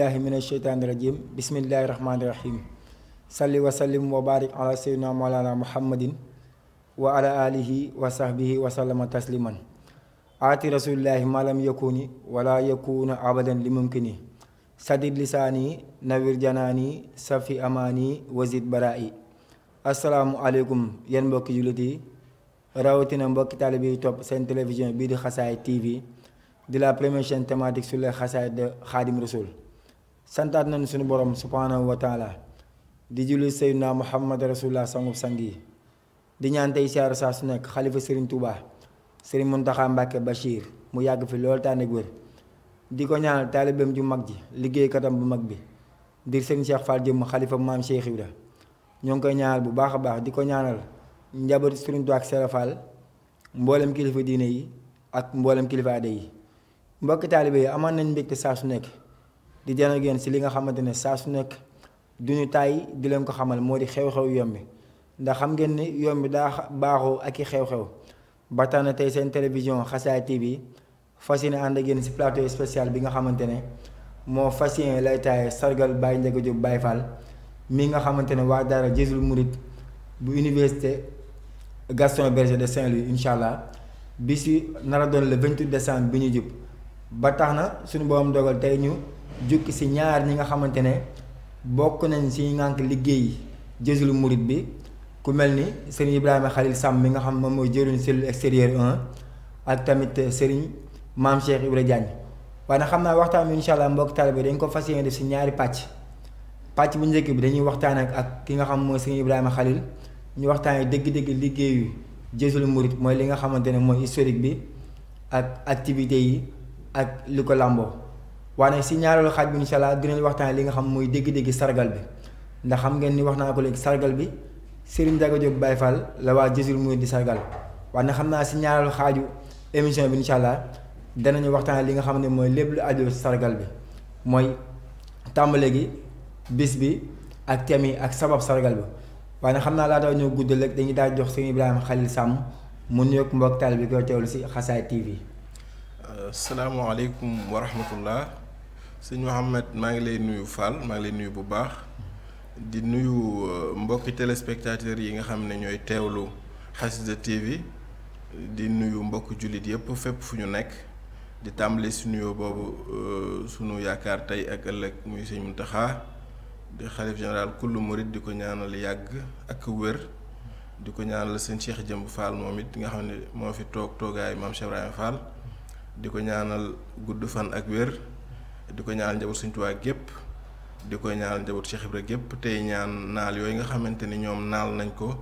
billahi min asheytaani rajim bismillahi rahmaani rahim salli wa sallim wa barik ala sayyidina mawlana muhammadin wa ala alihi wa sahbihi wa sallama tasliman aati rasulillahi malam yakuni wala yakuna abadan li mumkini sadid lisaani nawir janaani safi amaani wazid baraa'i asalaamu aleykum yéen mbokki jullit yi rawatina mbokki taalibe yi topp seen télévision bii di Xasaayid TV di la première chaîne thématique sur les xasaayid de Xaadim Rasul santaat nañu suñu borom subhanahu wa taala di julli Seydina Muhammad rasulullah sangub sang yi di ñaan tey siyaar saa su nekk xalifa Serigne Touba Serigne Mountakha Mbacké Bachir mu yàgg fi loolu tànn ak wér di ko ñaanal taalibeem ju mag ji liggéeykatam bu mag bi di Serigne Cheikh Fall jëmm xalifa maam Cheikh Ibra ñoo ngi koy ñaanal bu baax a baax di ko ñaanal njabootu Serigne Touba ak Serigne Fall mboolem kilifa diine yi ak mboolem kilifa aada yi mbokki taalibe yi amaan nañ mbégte saa su nekk di jano génn si li nga xamante ne saa su nekk duñu tàyyi di leen ko xamal moo di xew-xew yombi ndax xam ngeen ni yombi daa baaxoo ak i xew-xew ba tax na tey seen télévision Xasaayid TV fas yéene ànd ak yéen si plateau spécial bi nga xamante ne moo fas yéene lay taaye sargal Baye Ndiaga Diop Baye Fall mi nga xamante ne waa daara Jazbul Mouride bu université Gaston Berger de Saint-Louis incha allah bi si nar a doon le 28 décembre bi ñu jub ba tax na suñu borom dogal tey ñu jukki si ñaar ñi nga xamante ne bokk nañ si ngànk liggéey Jazbul Mouride bi ku mel ni Serigne Ibrahima Khalil Samb mi nga xam moom mooy jëriñ cellule extérieure 1 ak tamit Serigne Maam Cheikh Ibra Diagne waaye nag xam naa waxtaan bi incha allah mbokk taalibe dañ ko fas yéene def si ñaari pàcc bu njëkk bi dañuy waxtaan ak ki nga xam mooy Serigne Ibrahima Khalil ñu waxtaanee dëgg-dëgg liggéeyu Jazbul Mouride mooy li nga xamante ne mooy historique bi ak activités yi ak li ko làmboo waaye si ñaareelu xaaj bi incha allah dinañ waxtaan li nga xam mooy dégg-dégg sargal bi ndax xam ngeen ni wax naa ko léegi sargal bi Serigne Ndiaga Diop Baye Fall la waa Jazbul Mouride di sargal waaye nag xam naa si ñaareelu xaaju émission bi incha allah danañu waxtaan li nga xam ne mooy lépp lu aju sargal bi mooy tàmbale gi bis bi ak thème yi ak sabab sargal bi waaye nag xam naa laata ñoo guddal rek dañuy daal jox Serigne Ibrahima Khalil Samb mu nuyoog mbokk taal bi koy teewlu si Xasaayid TV. asalaamaaleykum wa rahmatullah sëñ Mouhamed maa ngi lay nuyu Fall maa ngi lay nuyu bu baax di nuyu mbokki téléspectateurs yi nga xam ne ñooy teewlu Xassida TV di nuyu mbokk jullit yëpp fépp fu ñu nekk di tàmbali si nuyoo boobu sunu yaakaar tey ak ëllëg muy sëñ Mountakha di xalif général kullu murid di ko ñaanal yàgg ak wér di ko ñaanal sëñ Cheikh Jëmb Fall moom it nga xam ne moo fi toogaay maam Cheikh Ibrahima Fall di ko ñaanal gudd fan ak wér di ko ñaanal njaboot Sëñ Tuubaa gépp di ko ñaanal njaboot Cheikh Ibra gépp tey ñaan naal yooyu nga xamante ni ñoom naal nañ ko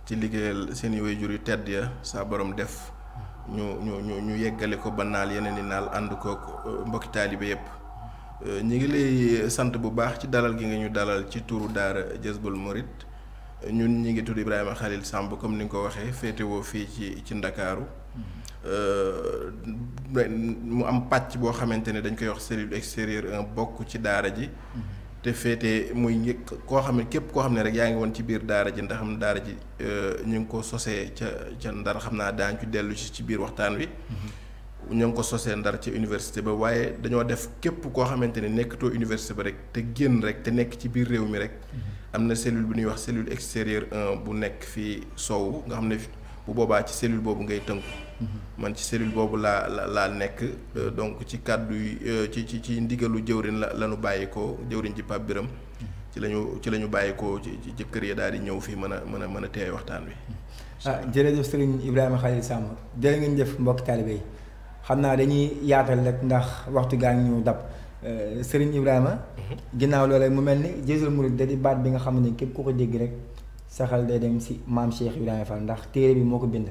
ci liggéeyal seen i waajur yu tedd ya saa borom def ñu yeggale ko ba naal yeneen i naal ànd kook mbokki taalibe yépp ñi ngi lay sant bu baax ci dalal gi nga ñu dalal ci turu daara Jazbul Mouride ñun ñi ngi tudd Ibrahima Khalil Samb comme ni nga ko waxee féetewoo fii ci Ndakaaru mu am pàcc boo xamante ne dañ koy wax cellule extérieure un bokk ci daara ji te féete muy koo xam ne képp koo xam ne rek yaa ngi woon ci biir daara ji ndax xam daara ji ñu ngi ko sosee ca Ndar xam naa daañu ci dellu ci biir waxtaan wi ñu ngi ko sosee Ndar ci université ba waaye dañoo def képp koo xamante ne nekkatoo université ba rek te génn rek te nekk ci biir réew mi rek am na cellule bu ñuy wax cellule extérieure 1 bu nekk fii Sow nga xam ne bu boobaa ci cellule boobu ngay tënku man ci cellule boobu laa nekk donc ci kàddu yi ci ndigalu jëwrin la ñu bàyyi ko jëwrin ci Pape Biram ci la ñu bàyyi ko ci kër yi daal di ñëw fii mën a teewe waxtaan wi. Jërëjëf Serigne Ibrahima Khalil Samb jërë ngeen jëf mbokki taalibe yi xam naa dañuy yaatal rek ndax waxtu gaa ngi ñu dab Serigne Ibrahima. ginnaaw loolee mu mel ni Jazbul Mouride da di baat bi nga xam ne képp ku ko dégg rek saxal day dem si maam Cheikh Ibrahima Fall ndax téere bi moo ko bind.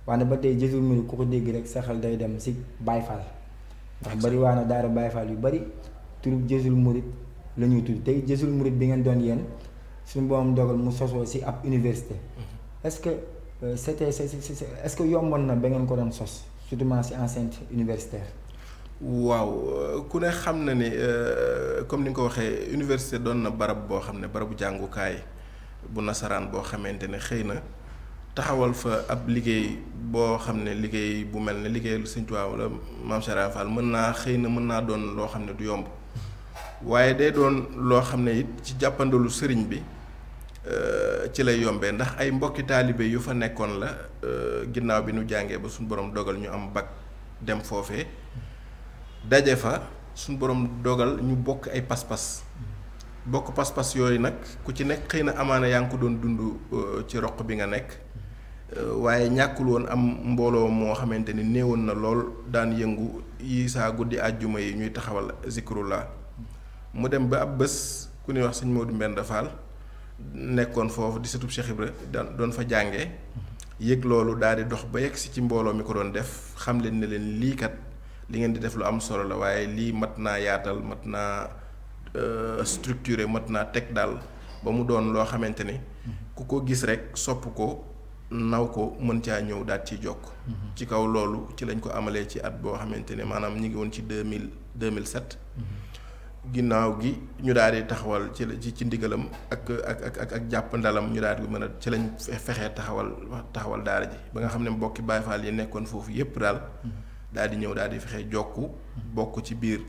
waaye ba tey Jazbul Mouride ku ko dégg rek saxal day dem si Baye Fall ndax bari waa na daara Baye Fall yu bari turub Jazbul Mouride la ñuy tudd tey Jazbul Mouride bi ngeen doon yéen suñu borom dogal mu sosoo si ab université est-ce que est-ce que yomboon na ba ngeen ko doon sos surtout si enceinte universitaire. waaw ku ne xam na ni comme ni nga ko waxee université doon na barab boo xam ne barabu jàngukaay bu nasaraan boo xamante ne xëy na taxawal fa ab liggéey boo xam ne liggéey bu mel ne liggéeyal Sëñ Tuubaa wala Maam Cheikh Ibra Fall mën naa doon loo xam ne du yomb waaye day doon loo xam ne it ci jàppandalu sëriñ bi ci lay yombee ndax ay mbokki taalibe yu fa nekkoon la ginnaaw bi nu jàngee ba suñu borom dogal ñu am bac dem foofee daje fa suñu borom dogal ñu bokk ay pas-pas bokk pas-pas yooyu nag ku ci nekk xëy na amaana yaa ngi ko doon dund ci roq bi nga nekk waaye ñàkkul woon am mbooloo moo xamante ni néewoon na lool daan yëngu yi saa guddi àjjuma yi ñuy taxawal zikrullah mu dem ba ab bés ku ñuy wax sëñ Modou Mbenda Fall nekkoon foofu di sëtub Cheikh Ibra doon fa jànge yëg loolu daal di dox ba yegg si ci mbooloo mi ko doon def xam leen ne leen lii kat li ngeen di def lu am solo la waaye lii mat naa yaatal mat naa structuré mat naa teg daal ba mu doon loo xamante ni ku ko gis rek sopp ko naw ko mën caa ñëw daal ciy jokk ci kaw loolu ci lañ ko amalee ci at boo xamante ne maanaam ñu ngi woon ci 2007 ginnaaw gi ñu daal di taxawal ci ndigalam ak jàpp ndalam ñu daal di mën a ci lañ fexee taxawal daara ji ba nga xam ne mbokki Baay Faal yi nekkoon foofu yépp daal di ñëw daal di fexee jokku bokk ci biir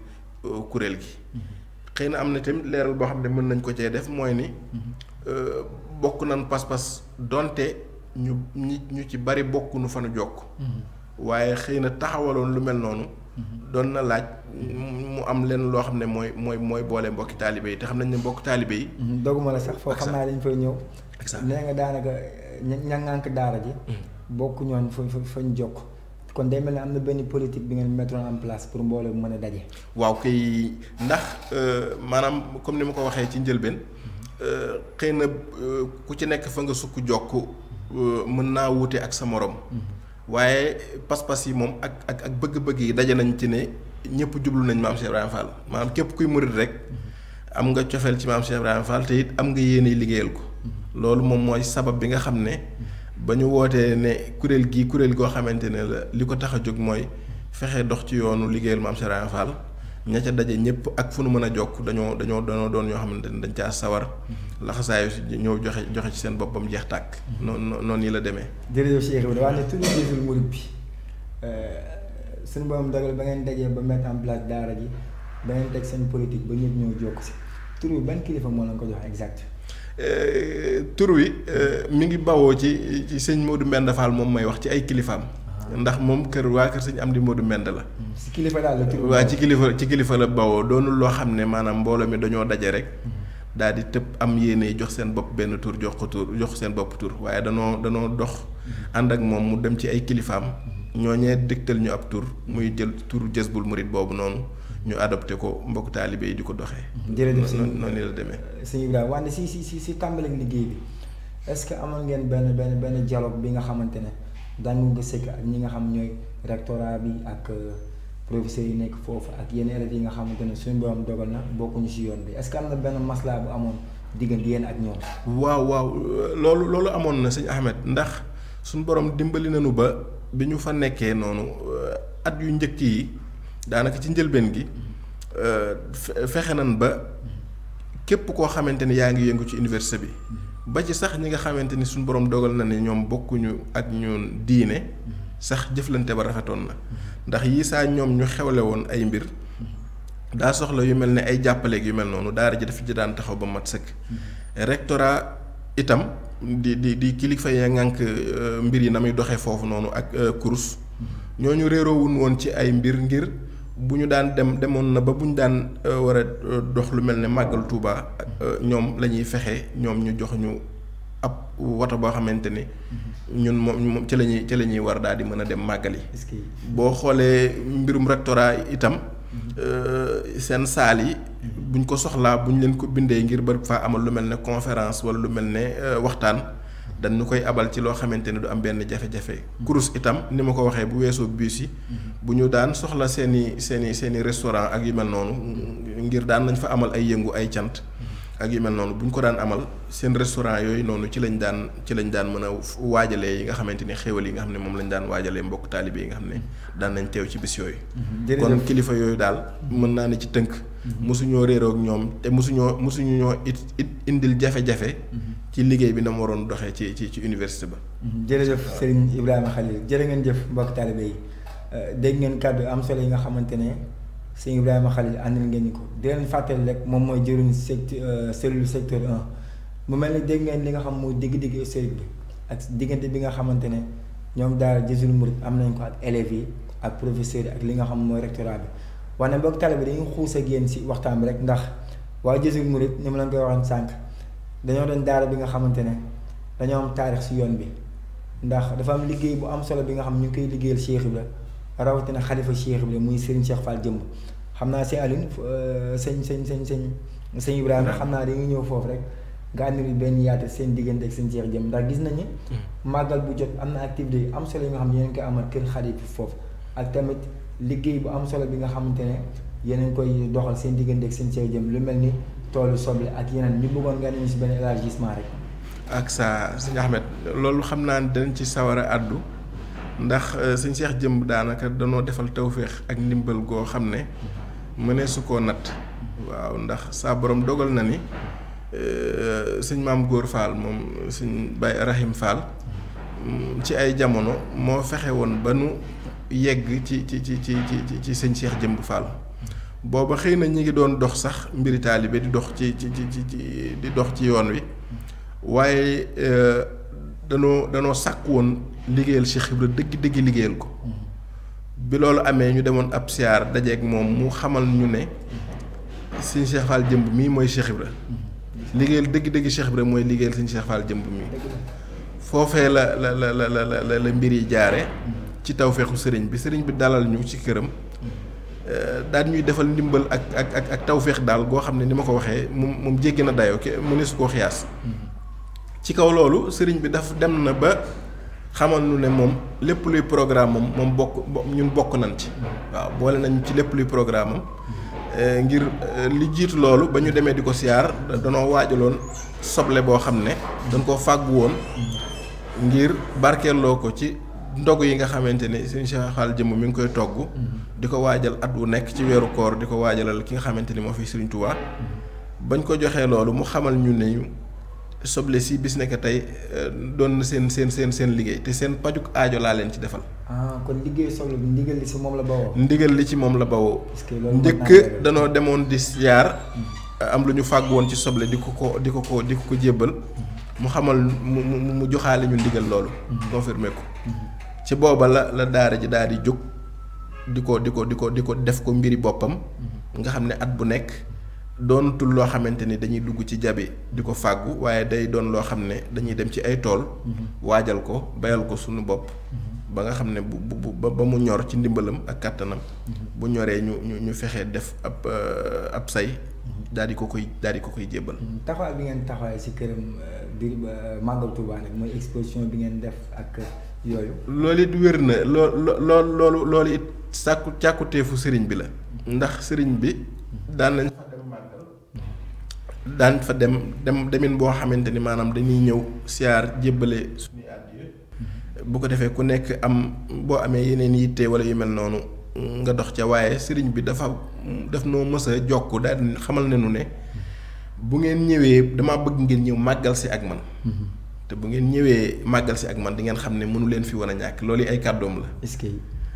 kuréel gi xëy na am na tamit leeral boo xam ne mën nañ ko cee def mooy ni bokk nañ pas-pas donte ñu ci bari bokk nu fa nu jokk waaye xëy na taxawaloon lu mel noonu doon na laaj mu am leen loo xam ne mooy boole mbokki taalibe yi te xam nañ ne mbokki taalibe yi doguma la sax foo xam naa dañ fay ñëw nee nga daanaka ña-ngànk daara ji bokk ñoon fañ jokk kon day mel ne am na benn politique bi ngeen mettre en place pour mbooloo mën a daje waaw kay ndax maanaam comme ni ma ko waxee ci njëlbeen xëy na ku ci nekk fa nga sukk jokk mën naa wuute ak sa morom waaye pas-pas yi moom ak bëgg-bëgg yi daje nañ ci ne ñëpp jublu nañ maam Cheikh Ibrahima Fall maanaam képp kuy murid rek am nga cofeel ci maam Cheikh Ibrahima Fall te it am nga yéene liggéeyal ko loolu moom mooy sabab bi nga xam ne ba ñu wootee ne kuréel goo xamante ne la li ko tax a jóg mooy fexe dox ci yoonu liggéeyal maam Cheikh Ibrahima Fall ña ca daje ñëpp ak fu nu mën a jokk dañoo doon ñoo xamante ne dañ caa sawar laxasaayu si ñëw joxe ci seen boppam jeex tàkk. noonu nii la demee. jërëjëf Cheikh Ibrahima wax ne turu Jazboul Mouride bi suñu borom dogal ba ngeen dajee ba mettre en place daara ji ba ngeen teg seen politique ba ñëpp ñëw jokk si tur bi ban kilifa moo leen ko jox exact. tur wi mi ngi bawoo ci sëñ Modou Mbenda Fall moom may wax ci ay kilifaam. ndax moom waa kër sëñ Amdi Modou Mbenda la. si kilifa daal la tur waa ci kilifa la bawoo doonul loo xam ne maanaam mbooloo mi dañoo daje rek. daal di tëb am yéene jox seen bopp benn tur jox seen bopp tur waaye danoo dox. ànd ak moom mu dem ci ay kilifaam. ñooñee dëgtal ñu ab tur muy jël tur Jazboul Mouride boobu noonu. ñu adopté ko mbokk taalibe yi di ko doxee. jërëjëf noonu la demee. sëñ Ibrahima wante si tàmbali liggéey bi est-ce que amoon ngeen benn dialogue bi nga xamante ne daan nga sëkk ak ñi nga xam ñooy rectorat bi ak professeurs yi nekk foofu ak yenn élèves yi nga xamante ne suñu borom dogal na bokkuñu si yoon bi est-ce que am na benn maslaa bu amoon diggante yéen ak ñoom. waaw loolu amoon na sëñ Ahmed ndax suñu borom dimbali nañu ba bi ñu fa nekkee noonu at yu njëkk yi. daanaka ci njëlbeen gi fexe nan ba képp koo xamante ni yaa ngi yëngu ci université bi ba ci sax ñi nga xamante ni suñu borom dogal na ne ñoom bokkuñu ak ñun diine sax jëflante ba rafetoon na ndax yii saa ñoom ñu xewle woon ay mbir daa soxla yu mel ne ay jàppaleeg yu mel noonu daara ji dafa ci daan taxaw ba mat sëkk rectorat itam di kilifa ya ngànk mbir yi na muy doxee foofu noonu ak kurus ñooñu réeroowuñ woon ci ay mbir ngir bu ñu daan demoon na ba bu ñu daan war a dox lu mel ne màggal Tuuba ñoom la ñuy fexe ñoom ñu jox ñu ab woto boo xamante ni ñun moom ci la ñuy war daal di mën a dem màggal yi. boo xoolee mbirum rectorat itam seen saal yi buñ ko soxlaa buñ leen ko bindee ngir ba faa amal lu mel ne conférence wala lu mel ne waxtaan. dañ ñu koy abal ci loo xamante ne du am benn jafe-jafe. kurus itam ni ma ko waxee bu weesoo bus yi. bu ñu daan soxla seeni restaurant ak yu mel noonu ngir daan nañ fa amal ay yëngu ay cant. ak yu mel noonu bu ñu ko daan amal seen restaurant yooyu noonu ci lañ daan mën a waajalee yi nga xamante ni xéwal yi nga xam ne moom lañ daan waajalee mbokk taalibe yi nga xam ne daan nañ teew ci bis yooyu. kon kilifa yooyu daal mën naa ne ci tënk. mosuñoo réeroo ak ñoom te mosuñu ñoo indil jafe-jafe. ci liggéey bi na mu waroon doxee ci université ba. jërëjëf Serigne Ibrahima Khalil jërë ngeen jëf mbokk taalibe yi dégg ngeen kàddu am solo yi nga xamante ne sëñ Ibrahima Khalil àndil ngeen ñu ko di leen fàttali rek moom mooy jëriñ cellule secteur 1 mu mel ni dégg ngeen li nga xam mooy digg-digg historique bi ak diggante bi nga xamante ne ñoom daara Jazboul Mouride am nañ ko ak élèves yi ak professeurs yi ak li nga xam mooy rectorat bi wane boog tale bi dañuy xuus ak yéen si waxtaan bi rek ndax waa Jazboul Mouride ni ma leen koy waxoon sànq dañoo doon daara bi nga xamante ne dañoo am taarix si yoon bi ndax dafa am liggéey bu am solo bi nga xam ñu ngi koy liggéeyal Cheikh Ibra rawatina xalifa Cheikh Ibra muy Serigne Cheikh Fall Jëmb xam naa si Aline sëñ Ibrahima xam naa dañuy ñëw foofu rek nga àndil benn yaatu seen diggante ak seen Cheikh Jëmb ndax gis nañu màggal bu jot am na activité yu am solo yi nga xam ne yéen koy amal kër xarit foofu ak tamit liggéey bu am solo bi nga xamante ne yéen a ngi koy doxal seen diggante ak seen Cheikh Jëmb lu mel ni toolu soble ak yeneen ñu bëggoon nga ne ñu si benn élargissement rek. ak sa sëñ Ahmed loolu xam naa ne dañ ci sawar a àddu ndax sëñ Cheikh Jëmb daanaka danoo defal tawféex ak ndimbal goo xam ne mënee su koo natt waaw ndax saa borom dogal na ni sëñ Maam Góor Fall moom sëñ Baye Rahim Fall ci ay jamono moo fexe woon ba nu yegg ci sëñ Cheikh Jëmb Fall booba xëy na ñi ngi doon dox sax mbiri taalibe di dox di dox ci yoon wi waaye danoo sàkk woon liggéeyal Cheikh Ibra dëgg liggéeyal ko bi loolu amee ñu demoon ab siyaar dajeeg moom mu xamal ñu ne sëñ Cheikh Fall Jëmb mii mooy Cheikh Ibra liggéeyal dëgg Cheikh Ibra mooy liggéeyal sëñ Cheikh Fall Jëmb mii foofee la mbir yi jaare ci tawfeexu sëriñ bi dalal ñu ci këram daal ñuy defal ndimbal ak tawféex daal goo xam ne ni ma ko waxee moom jéggi na dayoo mu ne su koo xiyaas ci kaw loolu sëriñ bi daf dem na ba xamal nu ne moom lépp luy programme moom ñun bokk nañ ci waaw boole nañ ci lépp luy programme am ngir li jiitu loolu ba ñu demee di ko siyaar danoo waajaloon soble boo xam ne dañ koo fàggu woon ngir barkeeloo ko ci ndog yi nga xamante ne sëñ Cheikh Fall Jëmb mi ngi koy togg di ko waajal at wu nekk ci weeru koor di ko waajalal ki nga xamante ni moo fi Sëriñ Tuubaa bañ ko joxee loolu mu xamal ñu ne ñu soble si bis nekk tey doon na seen liggéey te seen pajuk aajo laa leen ci defal. kon liggéey soble bi ndigal li ci moom la bawoo. ndigal li ci moom la bawoo. njëkk danoo demoon di siyaar am lu ñu fàgg woon ci soble di ko jébbal mu xamal mu joxaale ñu ndigal loolu. confirmé ko. ci booba la daara ji daal di jóg di ko def ko mbiri boppam nga xam ne at bu nekk doonatul loo xamante ni dañuy dugg ci jabe di ko fàggu waaye day doon loo xam ne dañuy dem ci ay tool waajal ko bayal ko suñu bopp ba nga xam ne ba mu ñor ci ndimbalam ak kàttanam bu ñoree ñu fexee def ab say daal di ko koy jébbal. taxawaay bi ngeen taxawaay ci këram biir Màggal Tuubaa nag mooy exposition bi ngeen def ak yooyu. loolu it wér na loolu it càkkuteefu sëriñ bi la. ndax sëriñ bi daan fa dem demin boo xamante ni maanaam dañuy ñëw siyaar jébbale suñuy àddiya bu ko defee ku nekk am boo amee yeneen yitte wala yu mel noonu nga dox ca waaye sëriñ bi daf noo mës a jokk daal xamal nañu ne bu ngeen ñëwee dama bëgg ngeen ñëw màggal si ak man. te bu ngeen ñëwee màggal si ak man di ngeen xam ne mënu leen fi wan a ñàkk loolu ay kàddoom la. est-ce que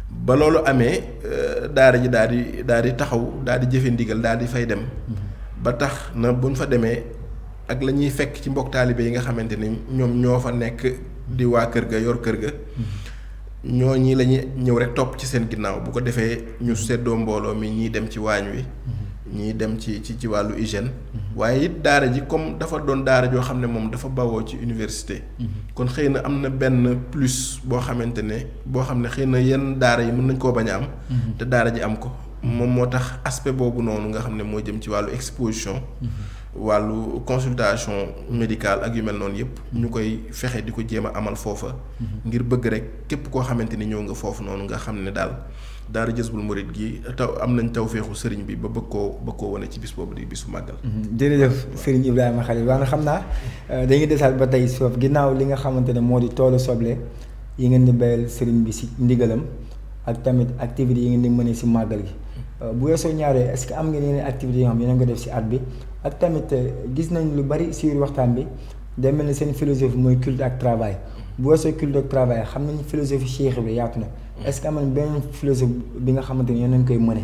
ba loolu amee daara ji daal di taxaw daal di jëfe ndigal daal di fay dem. ba tax na buñ fa demee ak la ñuy fekk ci mbokk taalibe yi nga xamante ni ñoom ñoo fa nekk di waa kër ga yor kër ga. ñooñi la ñuy ñëw rek topp ci seen ginnaaw bu ko defee ñu seddoo mbooloo mi ñii dem ci waañ wi. ñii dem ci wàllu hygiène. waaye it daara ji comme dafa doon daara joo xam ne moom dafa bawoo ci université. kon xëy na am na benn plus boo xamante ne boo xam ne xëy na yenn daara yi mën nañ koo bañ a am. te daara ji am ko. moom moo tax aspect boobu noonu nga xam ne moo jëm ci wàllu exposition. wàllu consultation médicale ak yu mel noonu yëpp. ñu koy fexe di ko jéem a amal foofa. ngir bëgg rek képp koo xamante ni ñëw nga foofu noonu nga xam ne daal daara Jazboul Mouride gi am nañ tawféexu sëriñ bi ba bëgg koo wane ci bis boobu di bisu màggal. jërëjëf sëriñ Ibrahima Khalil wax na xam naa dañuy desaat ba tey soof ginnaaw li nga xamante ne moo di toolu soble yi ngeen di bayal sëriñ bi si ndigalam ak tamit activités yi ngeen di mënee si màggal gi. bu weesoo ñaaree est-ce que am ngeen yeneen activités yoo xam ne yéen ko def si at bi ak tamit gis nañ lu bari si waxtaan bi day mel ni seen philosophie mooy culte ak travail bu weesoo culte ak travail xam nañ philosophie Cheikh bi yaatu na est-ce que am nañ beneen philosophie bi nga xamante ni yéen nañ koy mëne.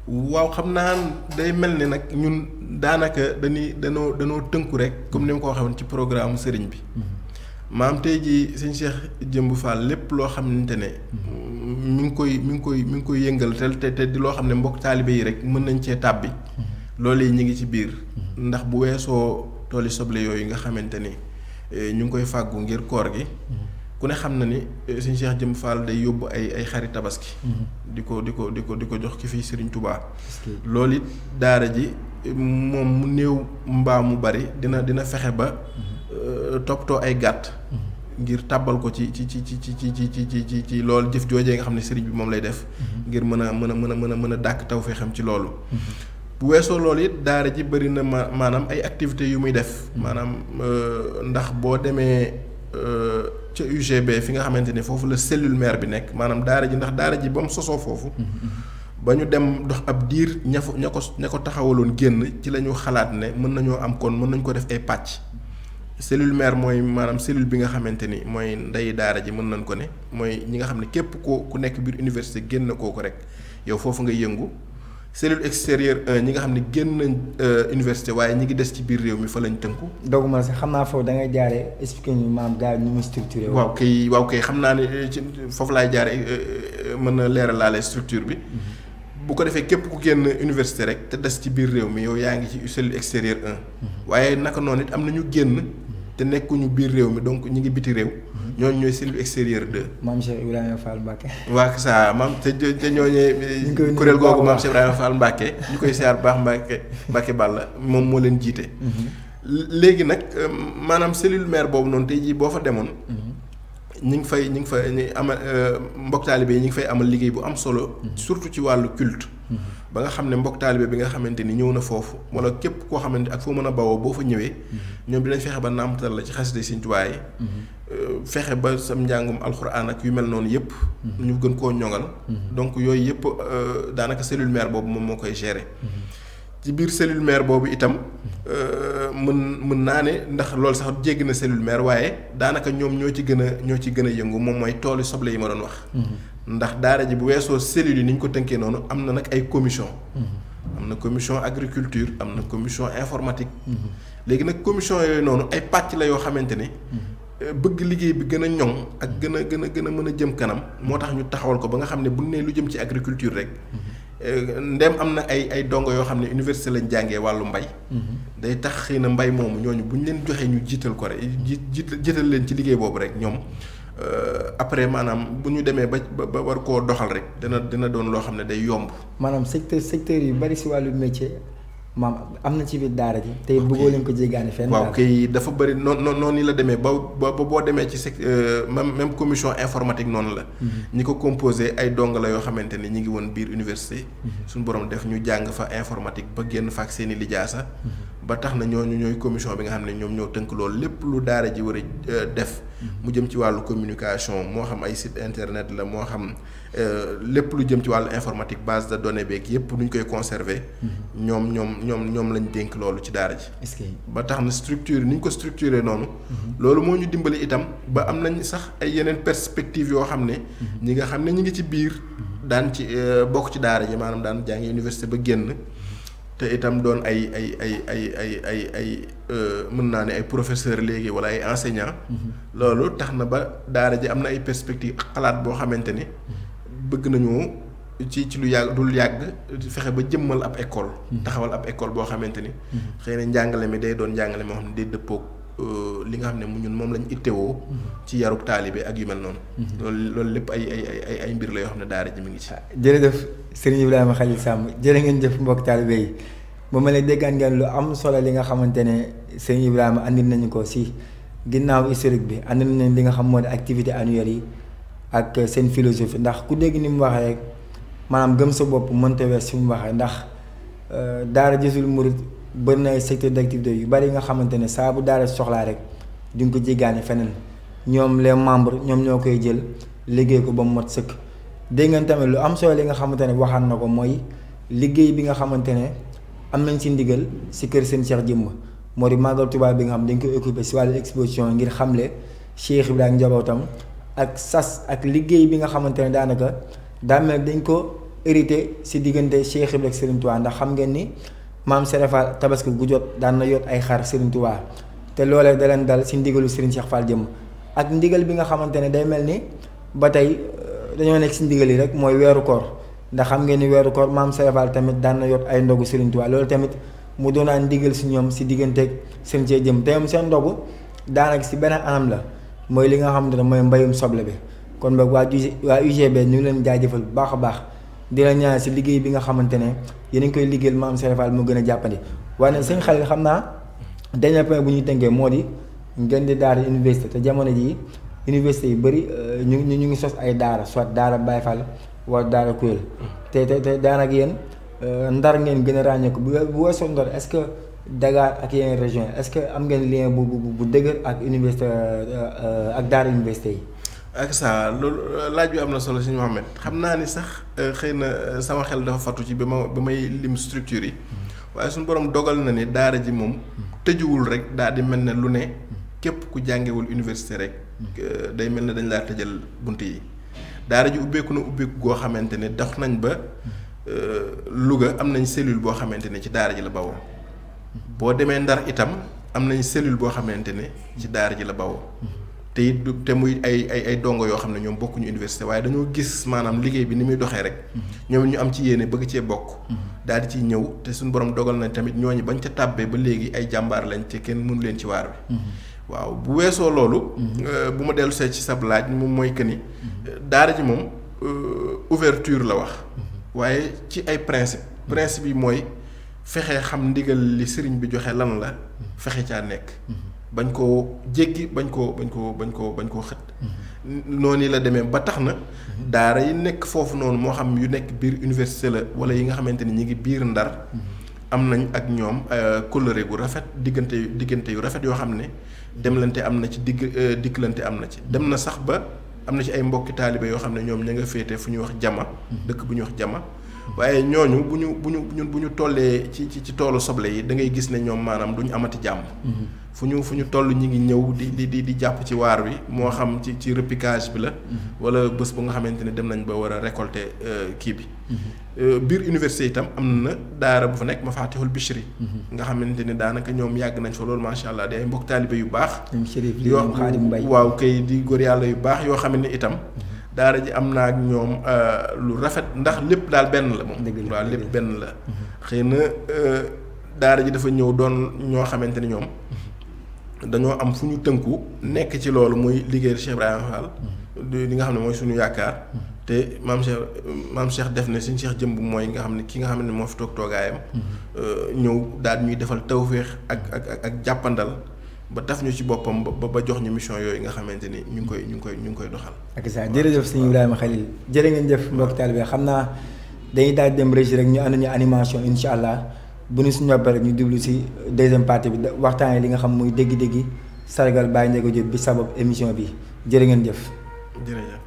waaw xam naa day mel ni nag ñun daanaka danoo tënku rek comme ni ma ko waxee woon ci programme sëriñ bi. maam tey jii sëñ Cheikh Jëmb Fall lépp loo xamante ne. mi ngi koy yëngal te di loo xam ne mbokk taalibe yi rek mën nañ cee tàbbi. loolu yi ñu ngi ci biir. ndax bu weesoo tooli soble yooyu nga xamante ni ñu ngi koy fàggu ngir koor gi. ku ne xam na ni sëñ Cheikh Jëmb Fall day yóbbu ay xari tabaski. di ko jox ki fii Serigne Touba. loolu it daara ji moom mu néew mbaa mu bari dina fexe ba toppatoo ay gàtt. ngir tàbbal ko ci loolu jëf joojee nga xam ne Serigne bi moom lay def. ngir mën a dàkk taw fee xam ci loolu. bu weesoo loolu it daara ji bari na maanaam ay activités yu muy def. maanaam ndax boo demee. ca UGB fi nga xamante ne foofu la cellule mère bi nekk maanaam daara ji ndax daara ji ba mu sosoo foofu. ba ñu dem dox ab diir ña ko taxawaloon génn ci la ñu xalaat ne mën nañoo am kon mën nañ ko def ay pàcc. cellule mère mooy maanaam cellule bi nga xamante ni mooy ndey daara ji mën nañ ko ne mooy ñi nga xam ne képp ku nekk biir université génn kooku rek yow foofu ngay yëngu. cellule extérieure 1 ñi nga xam ne génn nañ université waaye ñi ngi des ci biir réew mi fa lañ tënku. doguma sax xam naa foofu da ngay jaaree expliqué ñu maam gars yi ñu muy structuré. waaw kay xam naa ne foofu laay jaaree mën na leeralaale structure bi. bu ko defee képp ku génn université rek te des ci biir réew mi yow yaa ngi ci cellule extérieure 1. waaye naka noonu it am na ñu génn te nekkuñu biir réew mi donc ñi ngi biti réew. ñooñu ñooy cellule extérieure 2. maam Cheikh Ibrahima Fall Mbacke. waa saa maam te ñooñee. kuréel googu maam Cheikh Ibrahima Fall Mbacke ñu koy siyaar baax Mbacke Balla moom moo leen jiite. léegi nag maanaam cellule mère boobu noonu tey jii boo fa demoon. ñi ngi fay amal mbokk taalibe yi ñi ngi fay amal liggéey bu am solo. surtout ci wàllu culte. ba nga xam ne mbokk taalibe bi nga xamante ni ñëw na foofu wala képp koo xamante ak foo mën a bawoo boo fa ñëwee. ñoom dinañ fexe ba nàmpatal la ci xasida Sëñ Tuubaa yi. fexe ba sam njàngum alxuraan ak yu mel noonu yëpp. ñu gën koo ñoŋal. donc yooyu yëpp daanaka cellule mère boobu moom moo koy gérer. ci biir cellule mère boobu itam mën naa ne ndax loolu sax jéggi na cellule mère waaye daanaka ñoom ñoo ci gën a yëngu moom mooy toolu soble yi ma doon wax. ndax daara ji bu weesoo cellules yi ni ñu ko tënkee noonu am na nag ay commission. am na commission agriculture am na commission informatique. léegi nag commission yooyu noonu ay pàcc la yoo xamante ne. bëgg liggéey bi gën a ñoŋ ak gën a mën a jëm kanam moo tax ñu taxawal ko ba nga xam ne bu ne lu jëm ci agriculture rek. ndem am na ay dongo yoo xam ne université lañ jàngee wàllu mbay. day tax xëy na mbay moomu ñooñu bu ñu leen joxee ñu jiital ko rek jiital leen ci liggéey boobu rek ñoom après maanaam bu ñu demee ba war koo doxal rek dina doon loo xam ne day yomb. maanaam secteur yu bari si wàllu métier maam am na ci biir daara ji. tey bëggoo leen ko jéggaani fenn. waaw kay dafa bëri noonu la demee ba boo demee ci même commission informatique noonu la. ñi ko composé ay dong la yoo xamante ni ñi ngi woon biir université. suñu borom def ñu jàng fa informatique ba génn fa ak seeni lijaasa. ba tax na ñooy commission bi nga xam ne ñoom ñoo tënk loolu lépp lu daara ji war a def. mu jëm ci wàllu communication moo xam ay site internet la moo xam lépp lu jëm ci wàllu informatique base de données beeg yépp nu ñu koy conserver. ñoom lañ dénk loolu ci daara ji. est-ce que ba tax na structure ni ñu ko structuré noonu. loolu moo ñu dimbali itam ba am nañ sax ay yeneen perspectives yoo xam ne. ñi nga xam ne ñi ngi ci biir. daan ci bokk ci daara ji maanaam daan jàngi université ba génn. te itam doon ay mën naa ne ay professeur léegi wala ay enseignant loolu tax na ba daara ji am na ay perspectives ak xalaat boo xamante ni bëgg nañu ci lu yàgg fexe ba jëmmal ab école. taxawal ab école boo xamante ni. xëy na njàngale mi day doon njàngale moo xam ne day dëppoog li nga xam ne ñun moom lañ ittewoo. ci yarub taalibe ak yu mel noonu. loolu lépp ay mbir la yoo xam ne daara ji mi ngi ci. jërëjëf Serigne Ibrahima Khalil Samb jërë ngeen jëf mbokk taalibe yi ba ma ne déggaan ngeen lu am solo li nga xamante ne Serigne Ibrahima andil nañu ko si ginnaaw historique bi andil nañu li nga xam moo di activité annuelle yi ak seen philosophie ndax ku dégg ni mu waxee rek maanaam gëm sa bopp mënta wees fi mu waxee ndax daara Jazboul Mouride bëri na ay secteur d'activité yu bari yi nga xamante ne saa bu daara soxlaa rek duñ ko jéggaane feneen ñoom les membres ñoom ñoo koy jël liggéey ko ba mu mot sëkk. dégg ngeen tamit lu am solo li nga xamante ne waxaan na ko mooy liggéey bi nga xamante ne am nañ ci ndigal si kër seen Cheikh Jëmb moo di màggal Tuubaa bi nga xam dañ koy occupé si wàllu exposition ngir xamle Cheikh Ibrahima njabootam ak sas ak liggéey bi nga xamante ne daanaka daa mel dañ ko hérité si diggante Cheikh Ibra ak Serigne Touba ndax xam ngeen ni maam Serigne Fall tabaski gu jot daan na yot ay xar Serigne Touba te loolee da leen dal si ndigalu Serigne Cheikh Fall jëm ak ndigal bi nga xamante ne day mel ni ba tey dañoo nekk si ndigal yi rek mooy weeru koor ndax xam ngeen ni weeru koor maam Serigne Fall tamit daan na yot ay ndogu Serigne Touba loolu tamit mu doonaan ndigal si ñoom si digganteeg Serigne Cheikh jëm te ñoom seen ndogu daanaka si beneen anam la mooy li nga xamante ne mooy mbayum soble bi kon boog waa UGB ñu ngi leen jaajëfal bu baax a baax di la ñaan si liggéey bi nga xamante ne yéen a ngi koy liggéeyal maam Serigne Fall mu gën a jàppandi waaye nag sëñ Xalil xam naa dernier point bu ñuy tënkee moo di ngeen di daara université te jamono jii université yu bëri ñu ngi sos ay daara soit daara Baye Fall wala daara Kouyel te daanaka yéen Ndar ngeen gën a ràññeeku bu weesoo Ndar est-ce que Dakar ak yeneen région est-ce que am ngeen lien bu dëgër ak université ak daara université yi. ak ça loolu laaj bi am na solo si Mohamed xam naa ni sax xëy na sama xel dafa fatu ci ba may lim structure yi waaye suñu borom dogal na ni daara ji moom tëjuwul rek daal di mel ne lu ne képp ku jàngewul université rek day mel ne dañ laa tëjal bunt yi daara ji ubbeeku na ubbeeku goo xamante ne dox nañ ba Louga am nañ cellule boo xamante ne ci daara ji la bawoo boo demee Ndar itam am nañ cellule boo xamante ne ci daara ji la bawoo te it te muy ay dongo yoo xam ne ñoom bokkuñu université waaye dañoo gis maanaam liggéey bi ni muy doxee rek ñoom ñu am ci yéene bëgg cee bokk daal di ciy ñëw te suñu borom dogal na tamit ñooñu bañ ca tàbbee ba léegi ay jàmbaar lañ te kenn mënu leen ci waar bi waaw bu weesoo loolu bu ma dellu see ci sab laaj moom mooy que ni daara ji moom ouverture la wax waaye ci ay principe yi mooy fexe xam ndigal li sëriñ bi joxe lan la fexe caa nekk bañ koo jéggi bañ koo xët noonu la demee ba tax na daara yi nekk foofu noonu moo xam yu nekk biir université la wala yi nga xamante ni ñi ngi biir Ndar am nañ ak ñoom kóllëre gu rafet diggante yu rafet yoo xam ne demlante am na ci dikkalante am na ci dem na sax ba am na ci ay mbokki taalibe yoo xam ne ñoom ña nga féete fu ñuy wax jama dëkk bu ñuy wax jama waaye ñooñu bu ñu tollee ci toolu soble yi da ngay gis ne ñoom maanaam duñu amati jàmm fu ñu toll ñi ngi ñëw di jàpp ci waar wi moo xam ci repiquage bi la wala bés bu nga xamante ne dem nañ ba war a récolter kii bi biir université itam am na daara bu fa nekk Mafatihul Bichri nga xamante ne daanaka ñoom yàgg nañ fa loolu macha allah di ay mbokk taalibe yu baax yoo waaw kay di góor yàlla yu baax yoo xam ne itam daara ji am naa ak ñoom lu rafet ndax lépp daal benn la moom waaw lépp benn la xëy na daara ji dafa ñëw doon ñoo xamante ni ñoom dañoo am fu ñu tënku nekk ci loolu muy liggéey Cheikh Ibrahima Fall li nga xam ne mooy suñu yaakaar te maam Cheikh def ne suñu Cheikh jëmb mooy nga xam ne ki nga xam ne moo fi toogaayam ñëw daal ñuy defal tawféex ak jàppandal ba taf ñu ci boppam ba jox ñu mission yooyu nga xamante ni ñu ngi koy doxal. ak ça jërëjëf sëñ Ibrahima Khalil jërë ngeen jëf mbokk taalibe xam naa dañuy daal dem régie rek ñu ànd ñu animation incha allah bu ñu si noppee rek ñu déglu si deuxième partie bi waxtaanee li nga xam muy dégg-dégg sargal Baye Ndiaga Diop bi sabab émission bi jërë ngeen jëf. jërëjëf.